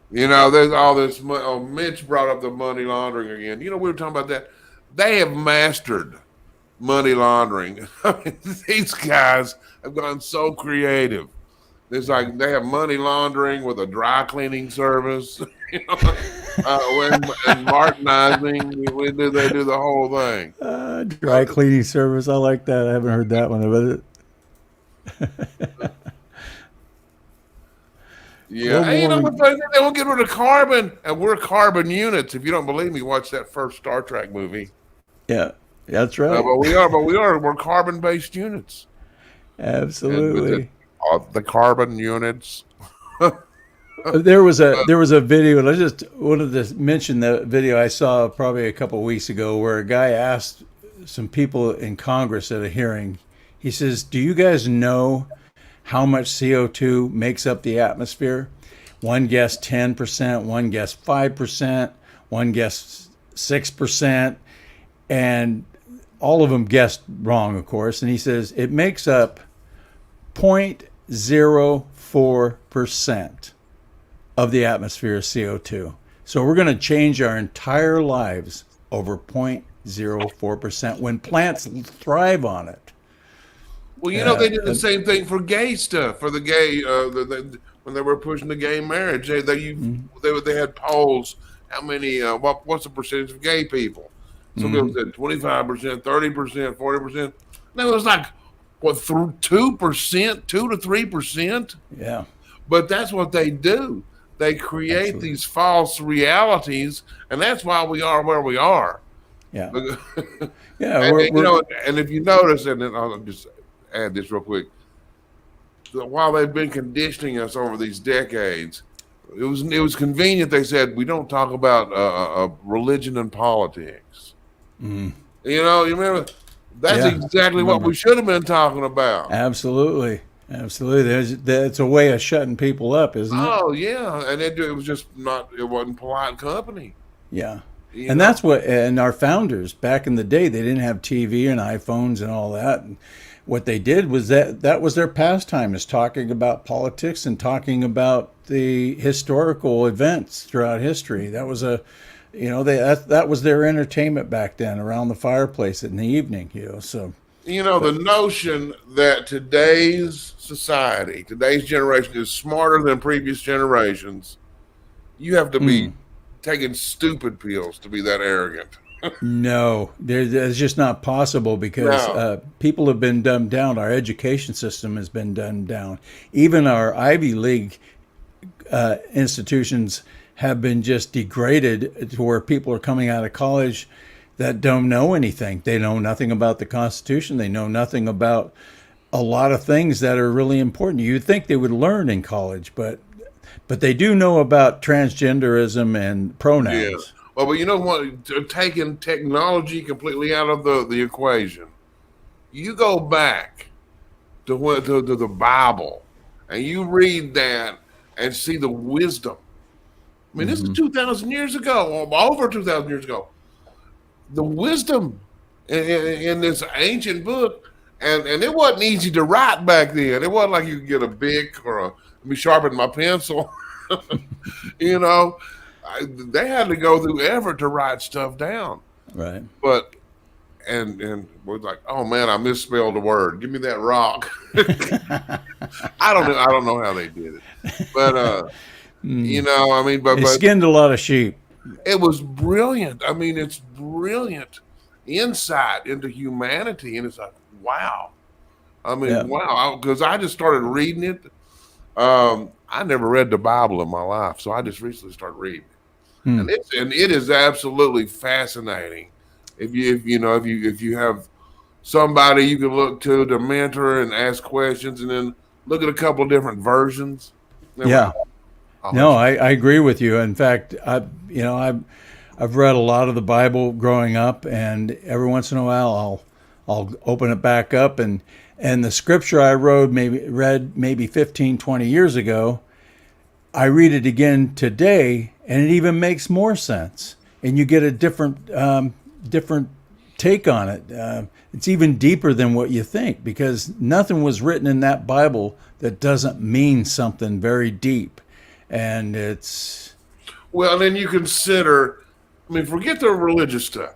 You know, there's all this. Mitch brought up the money laundering again. You know, we were talking about that. They have mastered money laundering. I mean, these guys have gone so creative. It's like they have money laundering with a dry cleaning service, you know, and martinizing. They do the whole thing. Dry cleaning service. I like that. I haven't heard that one about it. Yeah, hey, you know what? They won't get rid of carbon, and we're carbon units. If you don't believe me, watch that first Star Trek movie. Yeah, that's right. We're carbon-based units. Absolutely. The carbon units. There was a video, and I just wanted to mention the video I saw probably a couple of weeks ago where a guy asked some people in Congress at a hearing. He says, "Do you guys know how much CO2 makes up the atmosphere?" One guessed 10%, one guessed 5%, one guessed 6%, and all of them guessed wrong, of course. And he says it makes up 0.04% of the atmosphere CO2. So we're going to change our entire lives over 0.04% when plants thrive on it. Well, you know, they did the same thing for gay stuff, for the gay, when they were pushing the gay marriage. They had polls. How many, what's the percentage of gay people? Some people said 25%, 30%, 40%. That was like, what, 2%, 2 to 3%? Yeah. But that's what they do. They create these false realities, and that's why we are where we are. Yeah. Yeah. And if you notice, and then I'll just add this real quick, while they've been conditioning us over these decades, it was convenient. They said we don't talk about religion and politics. You know, you remember that's exactly what we should have been talking about. Absolutely. That's a way of shutting people up, isn't it? Oh yeah, and it was just it wasn't polite company. Yeah. And that's what, and our founders back in the day, they didn't have TV and iPhones and all that. And what they did was that was their pastime, is talking about politics and talking about the historical events throughout history. That was that was their entertainment back then, around the fireplace in the evening, So, the notion that today's society, today's generation is smarter than previous generations, you have to be taking stupid pills to be that arrogant. No, that's just not possible, because people have been dumbed down. Our education system has been dumbed down. Even our Ivy League institutions have been just degraded to where people are coming out of college that don't know anything. They know nothing about the Constitution. They know nothing about a lot of things that are really important. You'd think they would learn in college, but they do know about transgenderism and pronouns. Yeah. Well, but you know what? Taking technology completely out of the equation, you go back to the Bible, and you read that and see the wisdom. I mean, this is 2,000 years ago, over 2,000 years ago. The wisdom in this ancient book, And it wasn't easy to write back then. It wasn't like you could get a Bic or let me sharpen my pencil. You know, they had to go through effort to write stuff down. Right. But and we're like, oh man, I misspelled a word. Give me that rock. I don't know how they did it, but you know, I mean, They skinned a lot of sheep. it was brilliant. I mean, it's brilliant insight into humanity, and it's like, wow. I mean, wow, because I just started reading it. I never read the Bible in my life, so I just recently started reading it, and it is absolutely fascinating. If you have somebody you can look to mentor and ask questions, and then look at a couple of different versions. Yeah. No, I agree with you. In fact, I've read a lot of the Bible growing up, and every once in a while I'll open it back up, and the scripture I read maybe 15, 20 years ago, I read it again today, and it even makes more sense. And you get a different take on it. It's even deeper than what you think, because nothing was written in that Bible that doesn't mean something very deep. And it's... Well, then you consider, I mean, forget the religious stuff.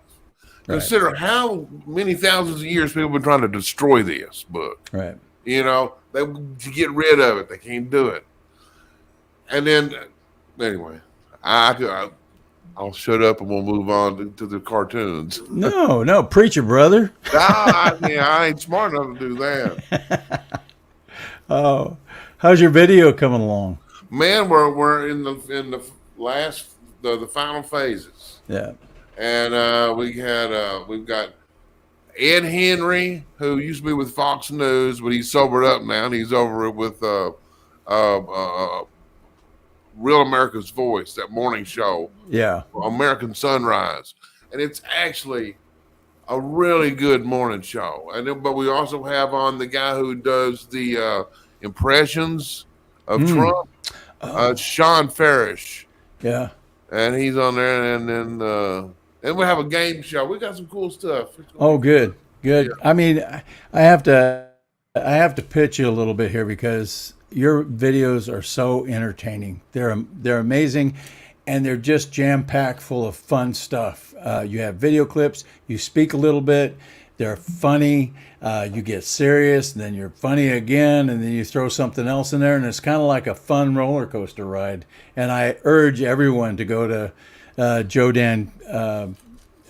Right. Consider how many thousands of years people have been trying to destroy this book. Right. You know, to get rid of it, they can't do it. And then, anyway, I'll shut up and we'll move on to the cartoons. No, preacher, brother. I ain't smart enough to do that. Oh, how's your video coming along? Man, we're in the last the final phases. Yeah. And we've got Ed Henry, who used to be with Fox News, but he's sobered up now, and he's over with Real America's Voice, that morning show. Yeah. American Sunrise. And it's actually a really good morning show. But we also have on the guy who does the impressions of Trump, Sean Farish. Yeah. And he's on there, and then we have a game show. We got some cool stuff. Oh, good. Yeah. I mean, I have to pitch you a little bit here, because your videos are so entertaining. They're amazing, and they're just jam-packed full of fun stuff. You have video clips, you speak a little bit, they're funny, you get serious, and then you're funny again, and then you throw something else in there, and it's kind of like a fun roller coaster ride. And I urge everyone to go to Joe Dan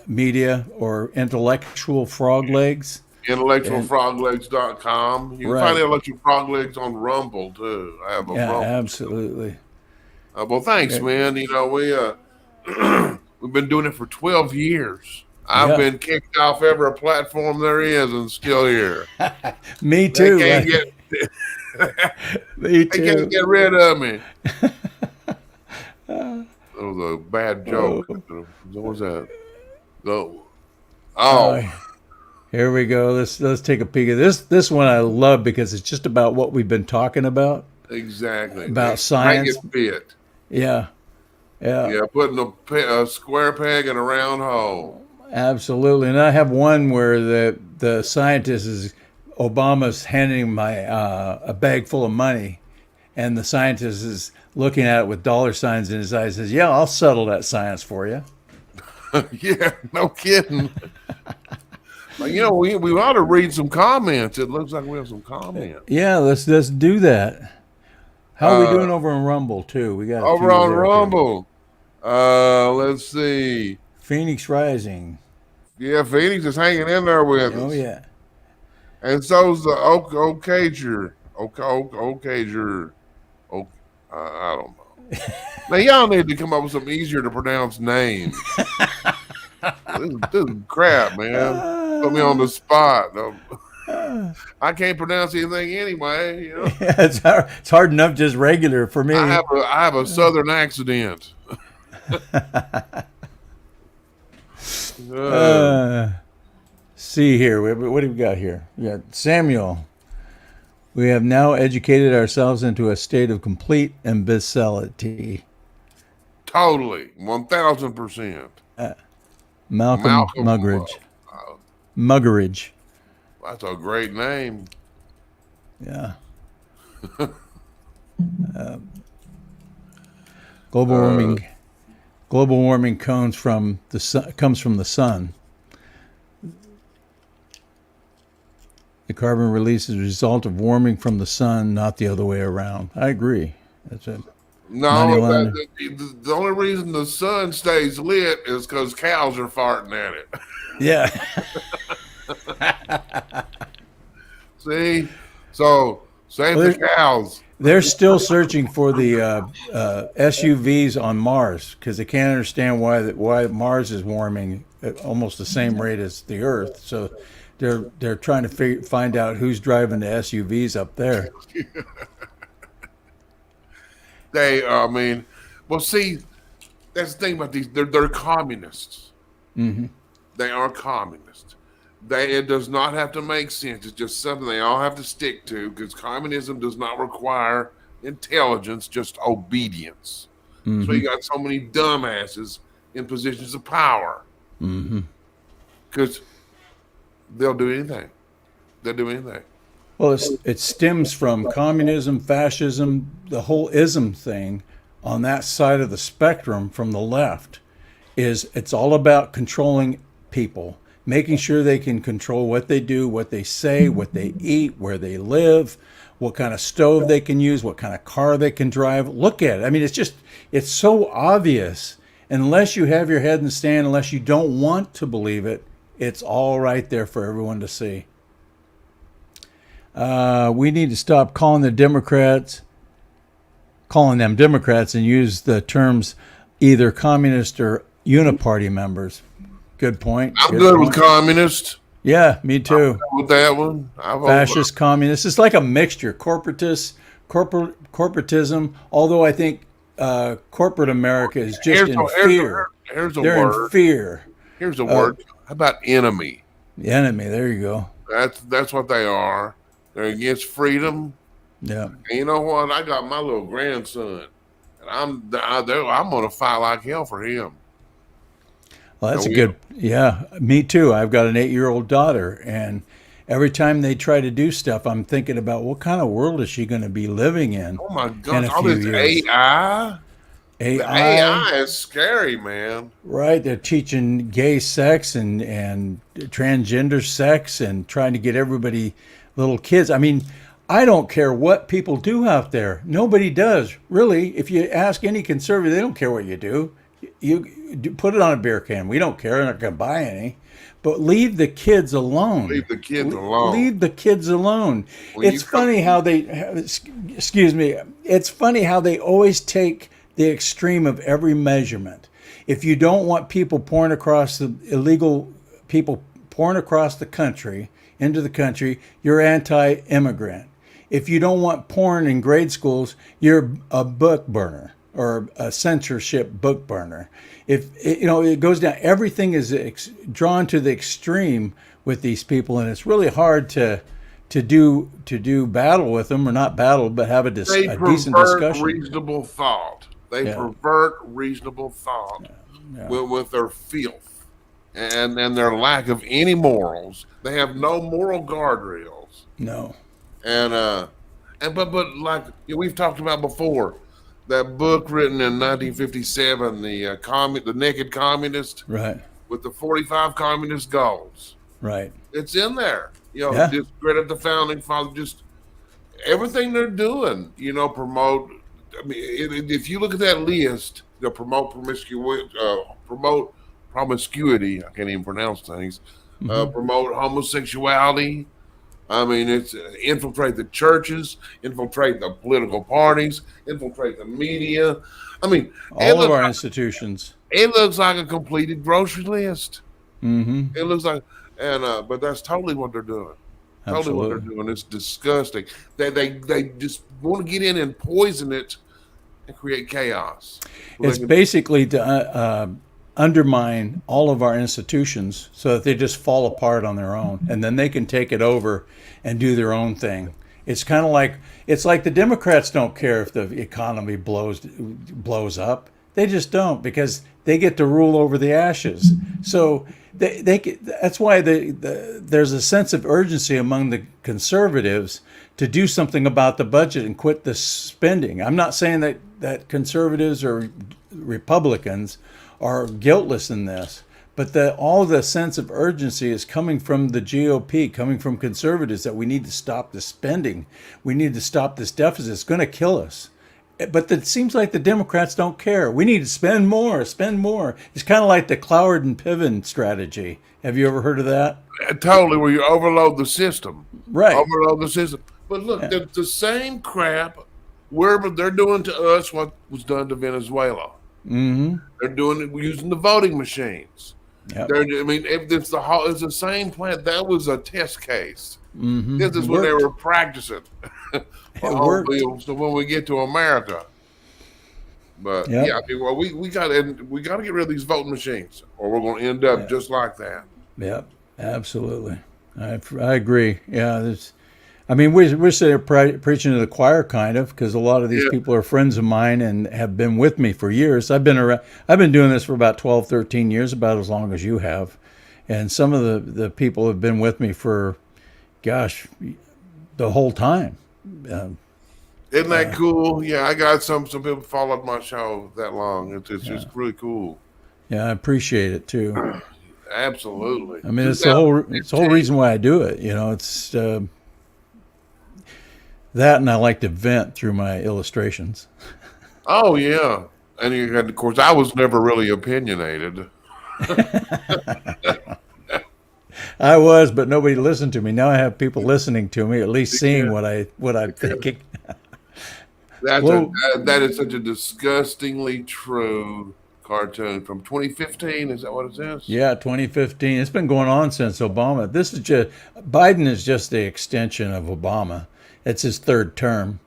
Media or Intellectual Frog Legs. IntellectualFroglegs.com. You can find Intellectual Frog Legs on Rumble too. I have a Rumble. Absolutely. Well, thanks, man. You know, we've been doing it for 12 years. I've been kicked off every platform there is, and still here. Me too. They can't Me too. They can't get rid of me. That was a bad joke. What was that? Here we go. Let's take a peek at this. This one I love, because it's just about what we've been talking about. Exactly. About science. Make it fit. Yeah. Putting a square peg in a round hole. Absolutely. And I have one where the scientist is, Obama's handing him a bag full of money, and the scientist is looking at it with dollar signs in his eyes, says, "Yeah, I'll settle that science for you." Yeah, no kidding. You know, we ought to read some comments. It looks like we have some comments. Yeah, let's do that. How are we doing over on Rumble too? We got over on Rumble. Let's see. Phoenix Rising. Yeah, Phoenix is hanging in there with us. Oh yeah. And so's the Okager. Okager. I don't know. Now y'all need to come up with some easier to pronounce names. This is crap, man. Put me on the spot. I can't pronounce anything anyway. You know? Yeah, it's hard enough just regular for me. I have a southern accent. See here, what do we got here? We got Samuel. We have now educated ourselves into a state of complete imbecility. Totally, 1,000%. Malcolm Muggeridge. Muggeridge. That's a great name. Yeah. Global warming. Global warming comes from the sun. Comes from the sun. The carbon release is a result of warming from the sun, not the other way around. I agree. That's it. No, the only reason the sun stays lit is because cows are farting at it. Yeah. See? So, save the cows. They're still searching for the SUVs on Mars because they can't understand why Mars is warming at almost the same rate as the Earth. So they're trying to find out who's driving the SUVs up there. See, that's the thing about these. They're communists. Mm-hmm. They are communists. It does not have to make sense. It's just something they all have to stick to because communism does not require intelligence, just obedience. Mm-hmm. So you got so many dumbasses in positions of power because they'll do anything. They'll do anything. Well, it stems from communism, fascism, the whole ism thing on that side of the spectrum from the left. It's all about controlling people, making sure they can control what they do, what they say, what they eat, where they live, what kind of stove they can use, what kind of car they can drive. Look at it. I mean, it's so obvious. Unless you have your head in the sand, unless you don't want to believe it, it's all right there for everyone to see. We need to stop calling them Democrats and use the terms either communist or uniparty members. Good point. I'm good with communist. Yeah, me too. With that one, fascist, communist. It's like a mixture. Corporatism. Although I think corporate America is just in fear. They're in fear. Here's a word. How about enemy? The enemy. There you go. That's what they are. They're against freedom. Yeah. And you know what? I got my little grandson, and I'm going to fight like hell for him. Well, that's a good. Yeah, me too. I've got an 8-year-old daughter, and every time they try to do stuff, I'm thinking about what kind of world is she going to be living in? Oh my God! All this AI. AI is scary, man. Right. They're teaching gay sex and transgender sex and trying to get everybody, little kids. I mean, I don't care what people do out there. Nobody does. Really, if you ask any conservative, they don't care what you do. You put it on a beer can. We don't care. They're not going to buy any. But leave the kids alone. Leave the kids alone. Leave the kids alone. It's funny how they, excuse me, it's funny how they always take the extreme of every measurement. If you don't want people pouring across the illegal people pouring across the country, into the country, you're anti-immigrant. If you don't want porn in grade schools, you're a book burner or a censorship book burner. If it goes down, everything is drawn to the extreme with these people, and it's really hard to do battle with them, or not battle, but have a decent discussion. Reasonable thought. They pervert reasonable thought with their filth and their lack of any morals. They have no moral guardrails. No. But like we've talked about before, that book written in 1957, the Naked Communist, right, with the 45 communist goals, right. It's in there. Discredit the founding fathers. Just everything they're doing. Promote. I mean, if you look at that list, they'll promote promiscuity. I can't even pronounce things. Promote homosexuality. I mean, it's infiltrate the churches, infiltrate the political parties, infiltrate the media. I mean, all of our institutions. It looks like a completed grocery list. Mm-hmm. It looks like, but that's totally what they're doing. Totally what they're doing. It's disgusting. They just want to get in and poison it and create chaos. It's basically to undermine all of our institutions so that they just fall apart on their own, and then they can take it over and do their own thing. It's kind of like the Democrats don't care if the economy blows up. They just don't, because they get to rule over the ashes. So that's why there's a sense of urgency among the conservatives to do something about the budget and quit the spending. I'm not saying that conservatives or Republicans are guiltless in this, but all the sense of urgency is coming from the GOP, coming from conservatives, that we need to stop the spending. We need to stop this deficit. It's going to kill us. But it seems like the Democrats don't care. We need to spend more, spend more. It's kind of like the Cloward and Piven strategy. Have you ever heard of that? Totally, where you overload the system. Right. Overload the system. But look, the same crap they're doing to us what was done to Venezuela. Mm-hmm. They're doing it using the voting machines. Yep. If it's it's the same plant, that was a test case. Mm-hmm. This is when they were practicing. It worked. So when we get to America, but Yep. yeah, I mean, well, we got to get rid of these voting machines, or we're going to end up just like that. Yep, absolutely. I agree. Yeah, we're sitting there preaching to the choir, kind of, because a lot of these people are friends of mine and have been with me for years. I've been doing this for about 12, 13 years, about as long as you have, and some of the people have been with me for, gosh, the whole time. Isn't that cool? Yeah, I got some people followed my show that long. It's just really cool. Yeah, I appreciate it too. Absolutely. I mean, it's the whole reason why I do it. It's that, and I like to vent through my illustrations. Oh yeah, and of course I was never really opinionated. I was, but nobody listened to me. Now I have people listening to me, at least seeing what I'm thinking. That is such a disgustingly true cartoon from 2015. Is that what it says? Yeah, 2015. It's been going on since Obama. Biden is just the extension of Obama. It's his third term.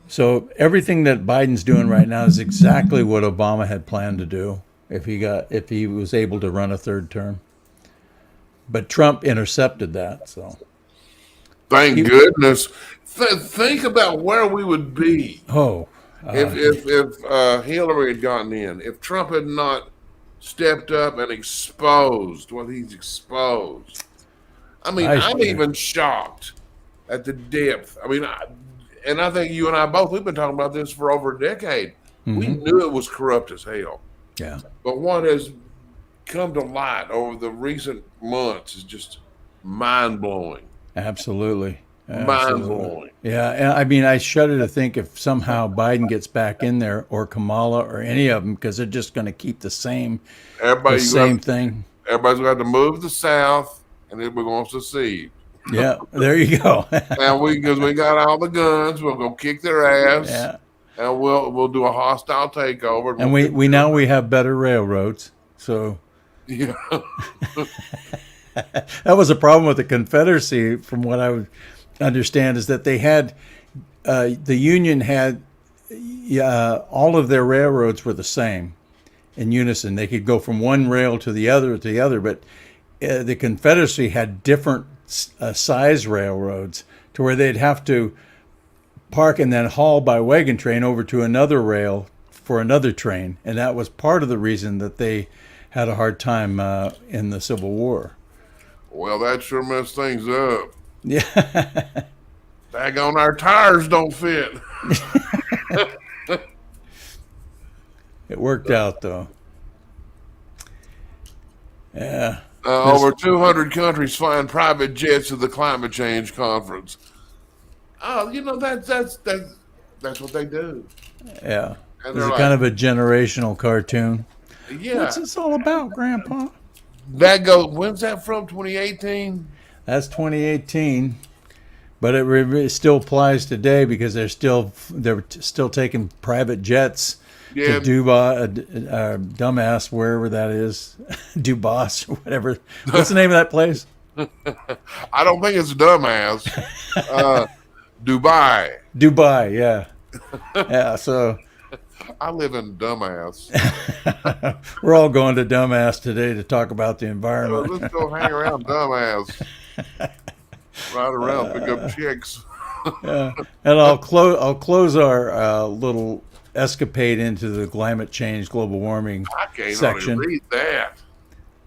So everything that Biden's doing right now is exactly what Obama had planned to do if he was able to run a third term. But Trump intercepted that. So thank goodness. Think about where we would be. If Hillary had gotten in, if Trump had not stepped up and exposed what he's exposed. I mean, I'm even shocked at the depth. I mean, I think you and I both, we've been talking about this for over a decade. Mm-hmm. We knew it was corrupt as hell. Yeah. But what has come to light over the recent months is just mind-blowing. Absolutely. Mind-blowing. Yeah, and I mean, I shudder to think if somehow Biden gets back in there, or Kamala, or any of them, because they're just going to keep the same thing. Everybody's going to have to move to the South, and then we're going to secede. Yeah, there you go. And because we got all the guns, we'll go kick their ass. Yeah. And we'll do a hostile takeover. And we have better railroads. So yeah. That was a problem with the Confederacy, from what I would understand, is that they had the Union had all of their railroads were the same, in unison. They could go from one rail to the other, but the Confederacy had different size railroads, to where they'd have to park and then haul by wagon train over to another rail for another train, and that was part of the reason that they had a hard time in the Civil War. Well, that sure messed things up. Yeah. Daggone, our tires don't fit. It worked out, though. Yeah. Over 200 countries flying private jets to the climate change conference. Oh, that's what they do. Yeah. It's kind of a generational cartoon. Yeah. What's this all about, Grandpa? When's that from? 2018? That's 2018, but it still applies today, because they're still taking private jets to dumbass, wherever that is, Dubas or whatever. What's the name of that place? I don't think it's dumbass. Dubai. Dubai, yeah. Yeah, so I live in dumbass. We're all going to dumbass today to talk about the environment. Let's go hang around dumbass. Ride around, pick up chicks. Yeah. And I'll close our little escapade into the climate change, global warming I can't section. hardly read that.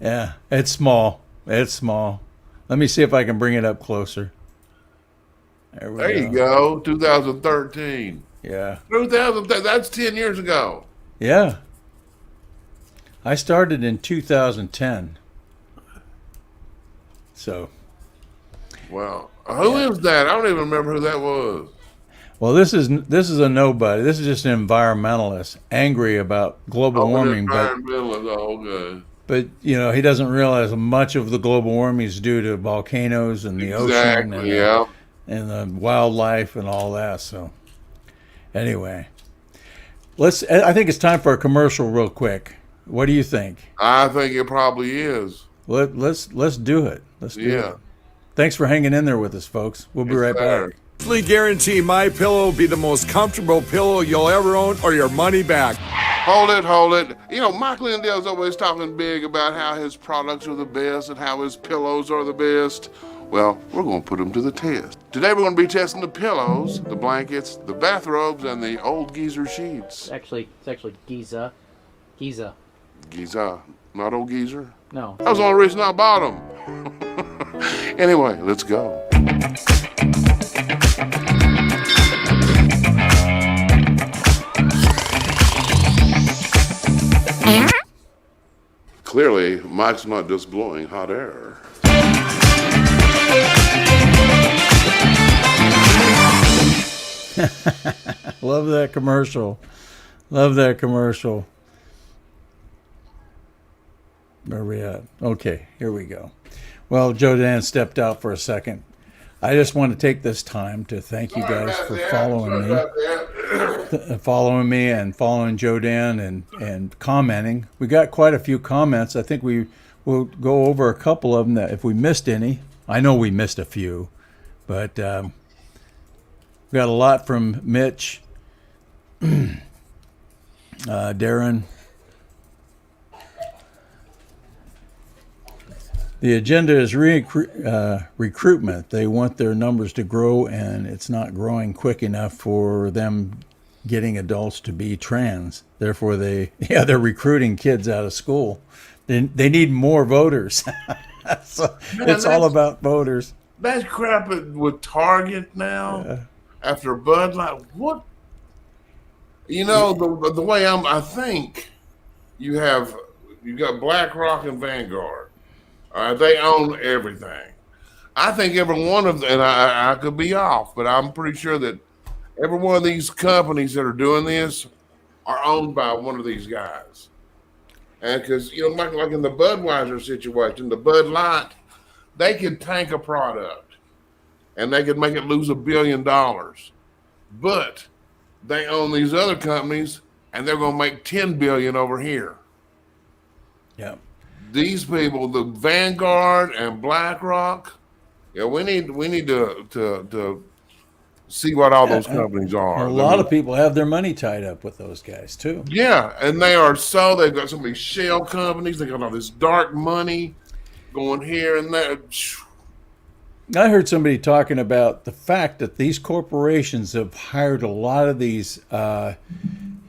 Yeah, it's small. It's small. Let me see if I can bring it up closer. There you go. 2013. Yeah. 2000. That's 10 years ago. Yeah. I started in 2010. So. Wow. Who is that? I don't even remember who that was. Well, this is a nobody. This is just an environmentalist angry about global warming, but you know, he doesn't realize much of the global warming is due to volcanoes and the ocean and the wildlife and all that. So anyway, I think it's time for a commercial real quick. What do you think? I think it probably is. Let's do it. Let's do it. Thanks for hanging in there with us, folks. We'll be right back. Guarantee my pillow will be the most comfortable pillow you'll ever own, or your money back. Hold it. You know, Mike Lindell's always talking big about how his products are the best and how his pillows are the best. Well, we're going to put them to the test. Today we're going to be testing the pillows, the blankets, the bathrobes, and the old geezer sheets. It's actually Giza. Giza, not old geezer? No. That was the only reason I bought them. Anyway, let's go. Clearly, Mike's not just blowing hot air. Love that commercial. Love that commercial. Where are we at? Okay, here we go. Well, Joe Dan stepped out for a second. I just want to take this time to thank you guys for following me and following Joe Dan and commenting. We got quite a few comments. I think we will go over a couple of them that if we missed any. I know we missed a few, but we got a lot from Mitch, Darren. The agenda is recruitment. They want their numbers to grow, and it's not growing quick enough for them getting adults to be trans. Therefore, they're recruiting kids out of school. They need more voters. So it's all about voters. That's crap with Target now. After Bud Light, what? You know, the way I think you got BlackRock and Vanguard. They own everything. I think every one of them, and I could be off, but I'm pretty sure that every one of these companies that are doing this are owned by one of these guys. And because, you know, like in the Budweiser situation, the Bud Light, they could tank a product and they could make it lose $1 billion. But they own these other companies and they're going to make $10 billion over here. Yeah. These people, the Vanguard and BlackRock, we need to see what all those companies are. A lot of people have their money tied up with those guys too. Yeah, and they've got so many shell companies. They got all this dark money going here and there. I heard somebody talking about the fact that these corporations have hired a lot of these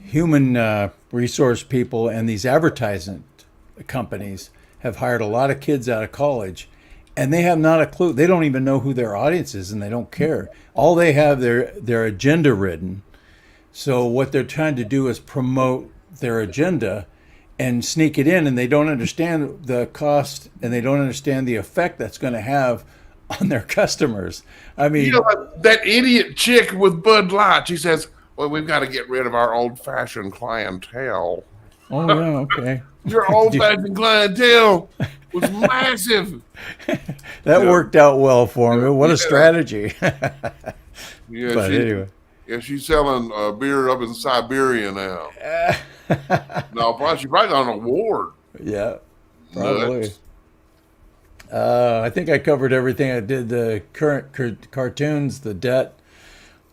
human resource people, and these advertising companies have hired a lot of kids out of college, and they have not a clue. They don't even know who their audience is, and they don't care. All they have their agenda written. So what they're trying to do is promote their agenda and sneak it in, and they don't understand the cost, and they don't understand the effect that's going to have on their customers. I mean, you know, that idiot chick with Bud Light, she says, well, we've got to get rid of our old-fashioned clientele. Oh, yeah, okay. Your old-fashioned clientele was massive. That worked out well for me. What a strategy. Yeah, but anyway. Yeah, she's selling beer up in Siberia now. No, she probably got an award. Yeah, probably. I think I covered everything. I did the current cartoons, the debt,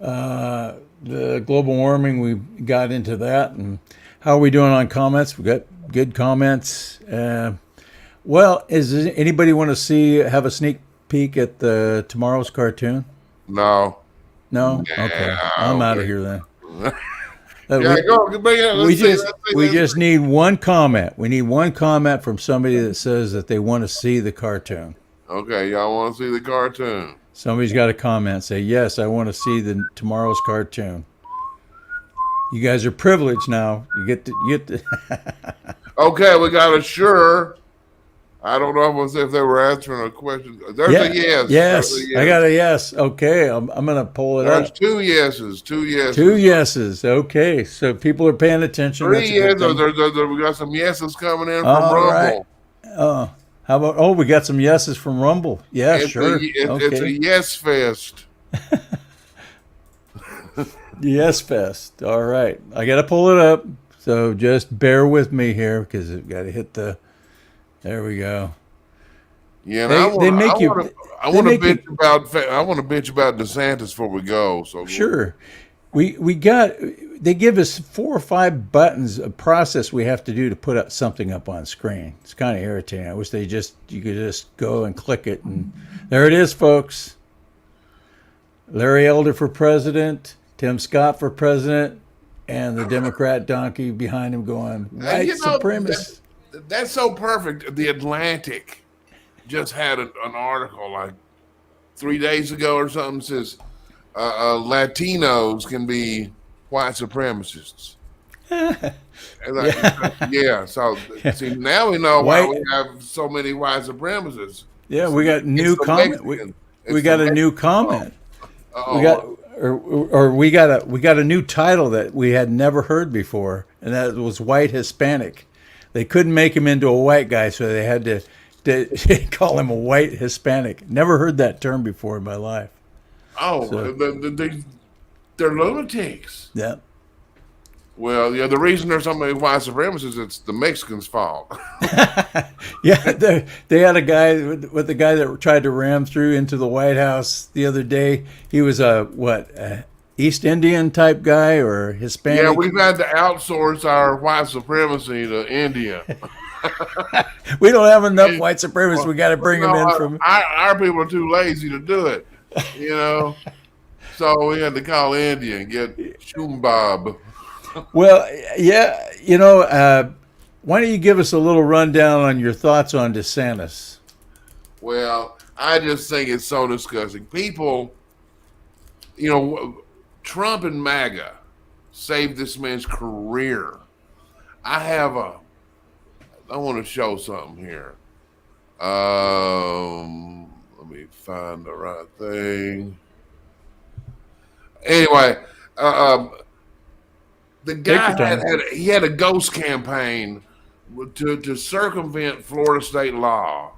the global warming. We got into that. And how are we doing on comments? We got good comments. Well, does anybody want to have a sneak peek at tomorrow's cartoon? No. No? Okay. I'm out of here then. Yeah, go bring it. We just need one comment. We need one comment from somebody that says that they want to see the cartoon. Okay, y'all want to see the cartoon? Somebody's got a comment. Say yes, I want to see tomorrow's cartoon. You guys are privileged now. You get to. Okay, we got a sure. I don't know if they were answering a question. There's a yes. Yes, There's a yes. I got a yes. Okay, I'm gonna pull it There's up. two yeses. Two yeses. Okay, so people are paying attention. Three yeses. We got some yeses coming in from Rumble. Right. How about? We got some yeses from Rumble. Yeah, sure. It's a yes fest. Yes fest. All right, I got to pull it up. So just bear with me here because I've got to hit the. There we go. Yeah, I want to bitch about DeSantis before we go. So sure, they give us 4 or 5 buttons, a process we have to do to put something up on screen. It's kind of irritating. I wish you could just go and click it, and there it is, folks. Larry Elder for president, Tim Scott for president, and the Democrat donkey behind him going white supremacist. That's so perfect. The Atlantic just had an article like 3 days ago or something says Latinos can be white supremacists. So see, now we know why we have so many white supremacists. Yeah, we got new comment. We got a new comment. We got a new title that we had never heard before, and that was white Hispanic. They couldn't make him into a white guy, so they had to call him a white Hispanic. Never heard that term before in my life. They're lunatics. Yeah. Well, yeah, the reason there's so many white supremacists, it's the Mexicans' fault. Yeah, they had a guy with the guy that tried to ram through into the White House the other day. He was a East Indian type guy or Hispanic? Yeah, we've had to outsource our white supremacy to India. We don't have enough white supremacists. We got to bring them in from. Our people are too lazy to do it, So we had to call India and get Shumbab. Well, yeah, why don't you give us a little rundown on your thoughts on DeSantis? Well, I just think it's so disgusting. People, Trump and MAGA saved this man's career. I want to show something here. Let me find the right thing. Anyway, the guy had a ghost campaign to circumvent Florida state law.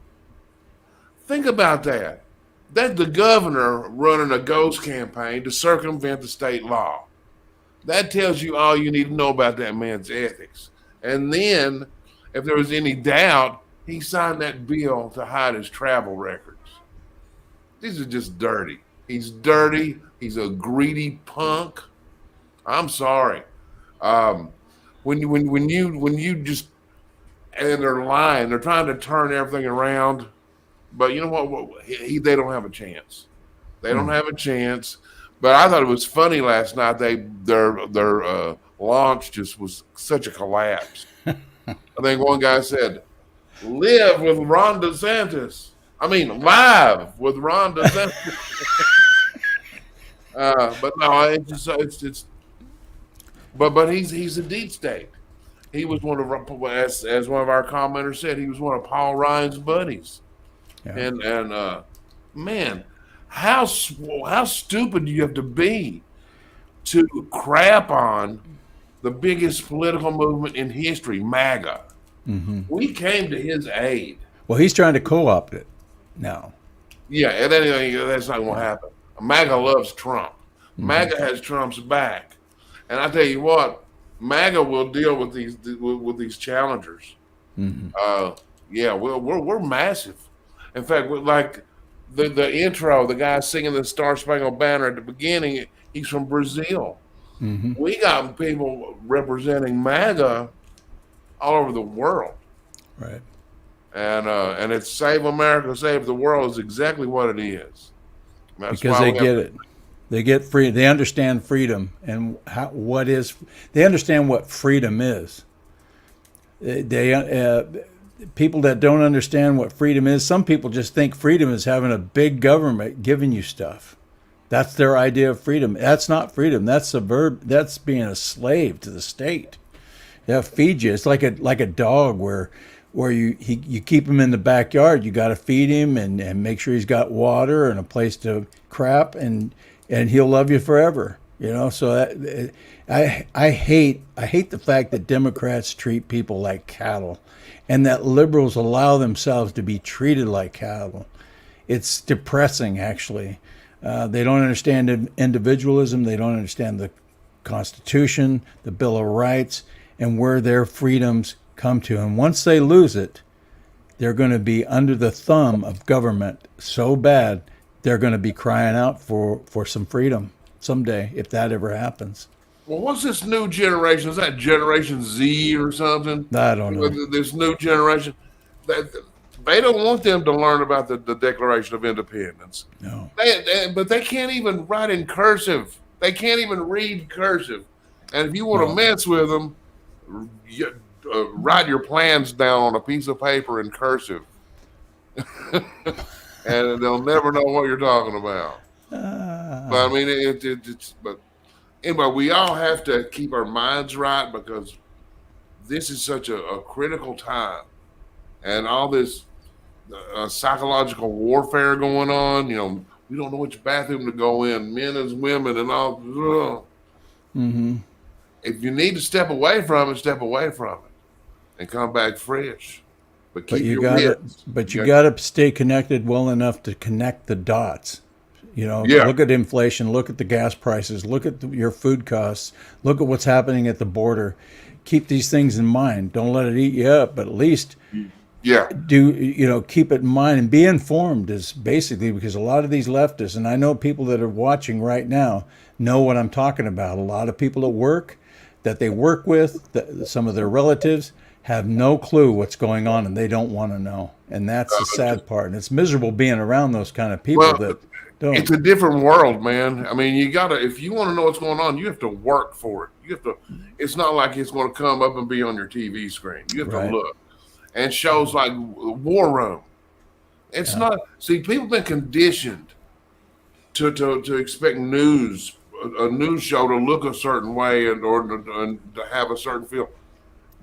Think about that. That's the governor running a ghost campaign to circumvent the state law. That tells you all you need to know about that man's ethics. And then, if there was any doubt, he signed that bill to hide his travel records. These are just dirty. He's dirty. He's a greedy punk. I'm sorry. When you just, and they're lying, they're trying to turn everything around. But you know what? They don't have a chance. They don't have a chance. But I thought it was funny last night. Their launch just was such a collapse. I think one guy said, "Live with Ron DeSantis." Live with Ron DeSantis. But no, But he's a deep state. He was one of, as one of our commenters said, he was one of Paul Ryan's buddies. Yeah. And man, how stupid do you have to be to crap on the biggest political movement in history, MAGA? Mm-hmm. We came to his aid. Well, he's trying to co-opt it now. Yeah, and that's not going to happen. MAGA loves Trump. Mm-hmm. MAGA has Trump's back. And I tell you what, MAGA will deal with these challengers. Mm-hmm. We're massive. In fact, like the intro, the guy singing the Star Spangled Banner at the beginning, he's from Brazil. Mm-hmm. We got people representing MAGA all over the world. Right. And it's Save America, Save the World is exactly what it is. That's because they get it. They get free. They understand freedom and they understand what freedom is. People that don't understand what freedom is, some people just think freedom is having a big government giving you stuff. That's their idea of freedom. That's not freedom. That's that's being a slave to the state. They'll feed you. It's like a dog where you keep him in the backyard. You got to feed him and make sure he's got water and a place to crap, and he'll love you forever. So I hate the fact that Democrats treat people like cattle, and that liberals allow themselves to be treated like cattle. It's depressing, actually. They don't understand individualism. They don't understand the Constitution, the Bill of Rights, and where their freedoms come to. And once they lose it, they're going to be under the thumb of government so bad, they're going to be crying out for some freedom someday, if that ever happens. Well, what's this new generation? Is that Generation Z or something? I don't know. This new generation, they don't want them to learn about the Declaration of Independence. No. But they can't even write in cursive. They can't even read cursive. And if you want to mess with them, write your plans down on a piece of paper in cursive. And they'll never know what you're talking about. But I mean, but anyway, we all have to keep our minds right, because this is such a critical time, and all this psychological warfare going on. We don't know which bathroom to go in, men as women, and all. Mm-hmm. If you need to step away from it, step away from it, and come back fresh. But keep your wits. But you got to stay connected well enough to connect the dots. Look at inflation, look at the gas prices, look at your food costs, look at what's happening at the border. Keep these things in mind. Don't let it eat you up, but at least keep it in mind and be informed, is basically, because a lot of these leftists, and I know people that are watching right now know what I'm talking about. A lot of people at work that they work with, some of their relatives, have no clue what's going on, and they don't want to know. And that's the sad part. And it's miserable being around those kind of people that don't. It's a different world, man. I mean, if you want to know what's going on, you have to work for it. You have to. It's not like it's going to come up and be on your TV screen. You have to look. And shows like War Room. It's not. See, people have been conditioned to expect a news show to look a certain way or to have a certain feel.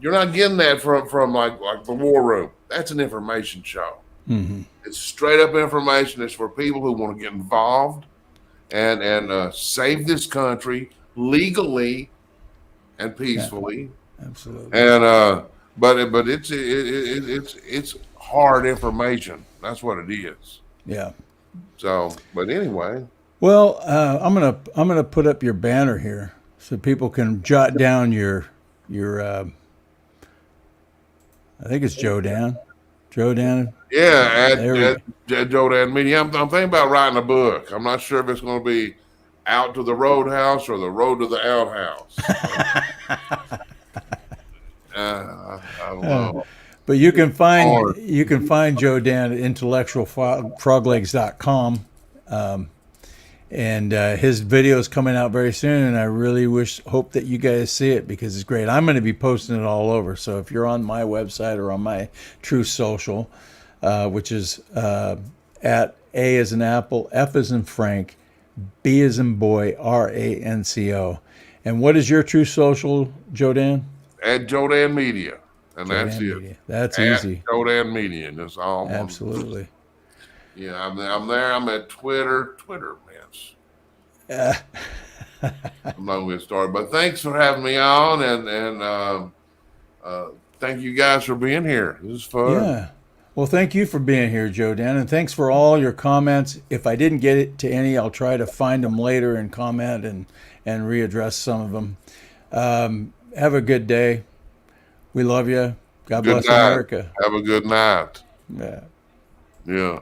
You're not getting that from like the War Room. That's an information show. Mm-hmm. It's straight up information. It's for people who want to get involved and save this country legally and peacefully. Yeah, absolutely. And but it's hard information. That's what it is. Yeah. So, but anyway. Well, I'm gonna put up your banner here so people can jot down your I think it's Joe Dan. Joe Dan. Yeah, at Joe Dan Media. I'm thinking about writing a book. I'm not sure if it's going to be Out to the Roadhouse or The Road to the Outhouse. I don't know. But you can find Joe Dan at intellectualfroglegs.com. And his video is coming out very soon, and I really hope that you guys see it, because it's great. I'm going to be posting it all over. So if you're on my website or on my True Social, which is at A as in Apple, F as in Frank, B as in Boy, RANCO. And what is your True Social, Joe Dan? At Joe Dan Media, and that's it. That's easy. Joe Dan Media, and that's all. Absolutely. Yeah, I'm there. I'm at Twitter, man. I'm not going to get started, but thanks for having me on, and thank you guys for being here. This is fun. Yeah. Well, thank you for being here, Joe Dan, and thanks for all your comments. If I didn't get it to any, I'll try to find them later and comment and readdress some of them. Have a good day. We love you. God bless America. Have a good night. Yeah. Yeah.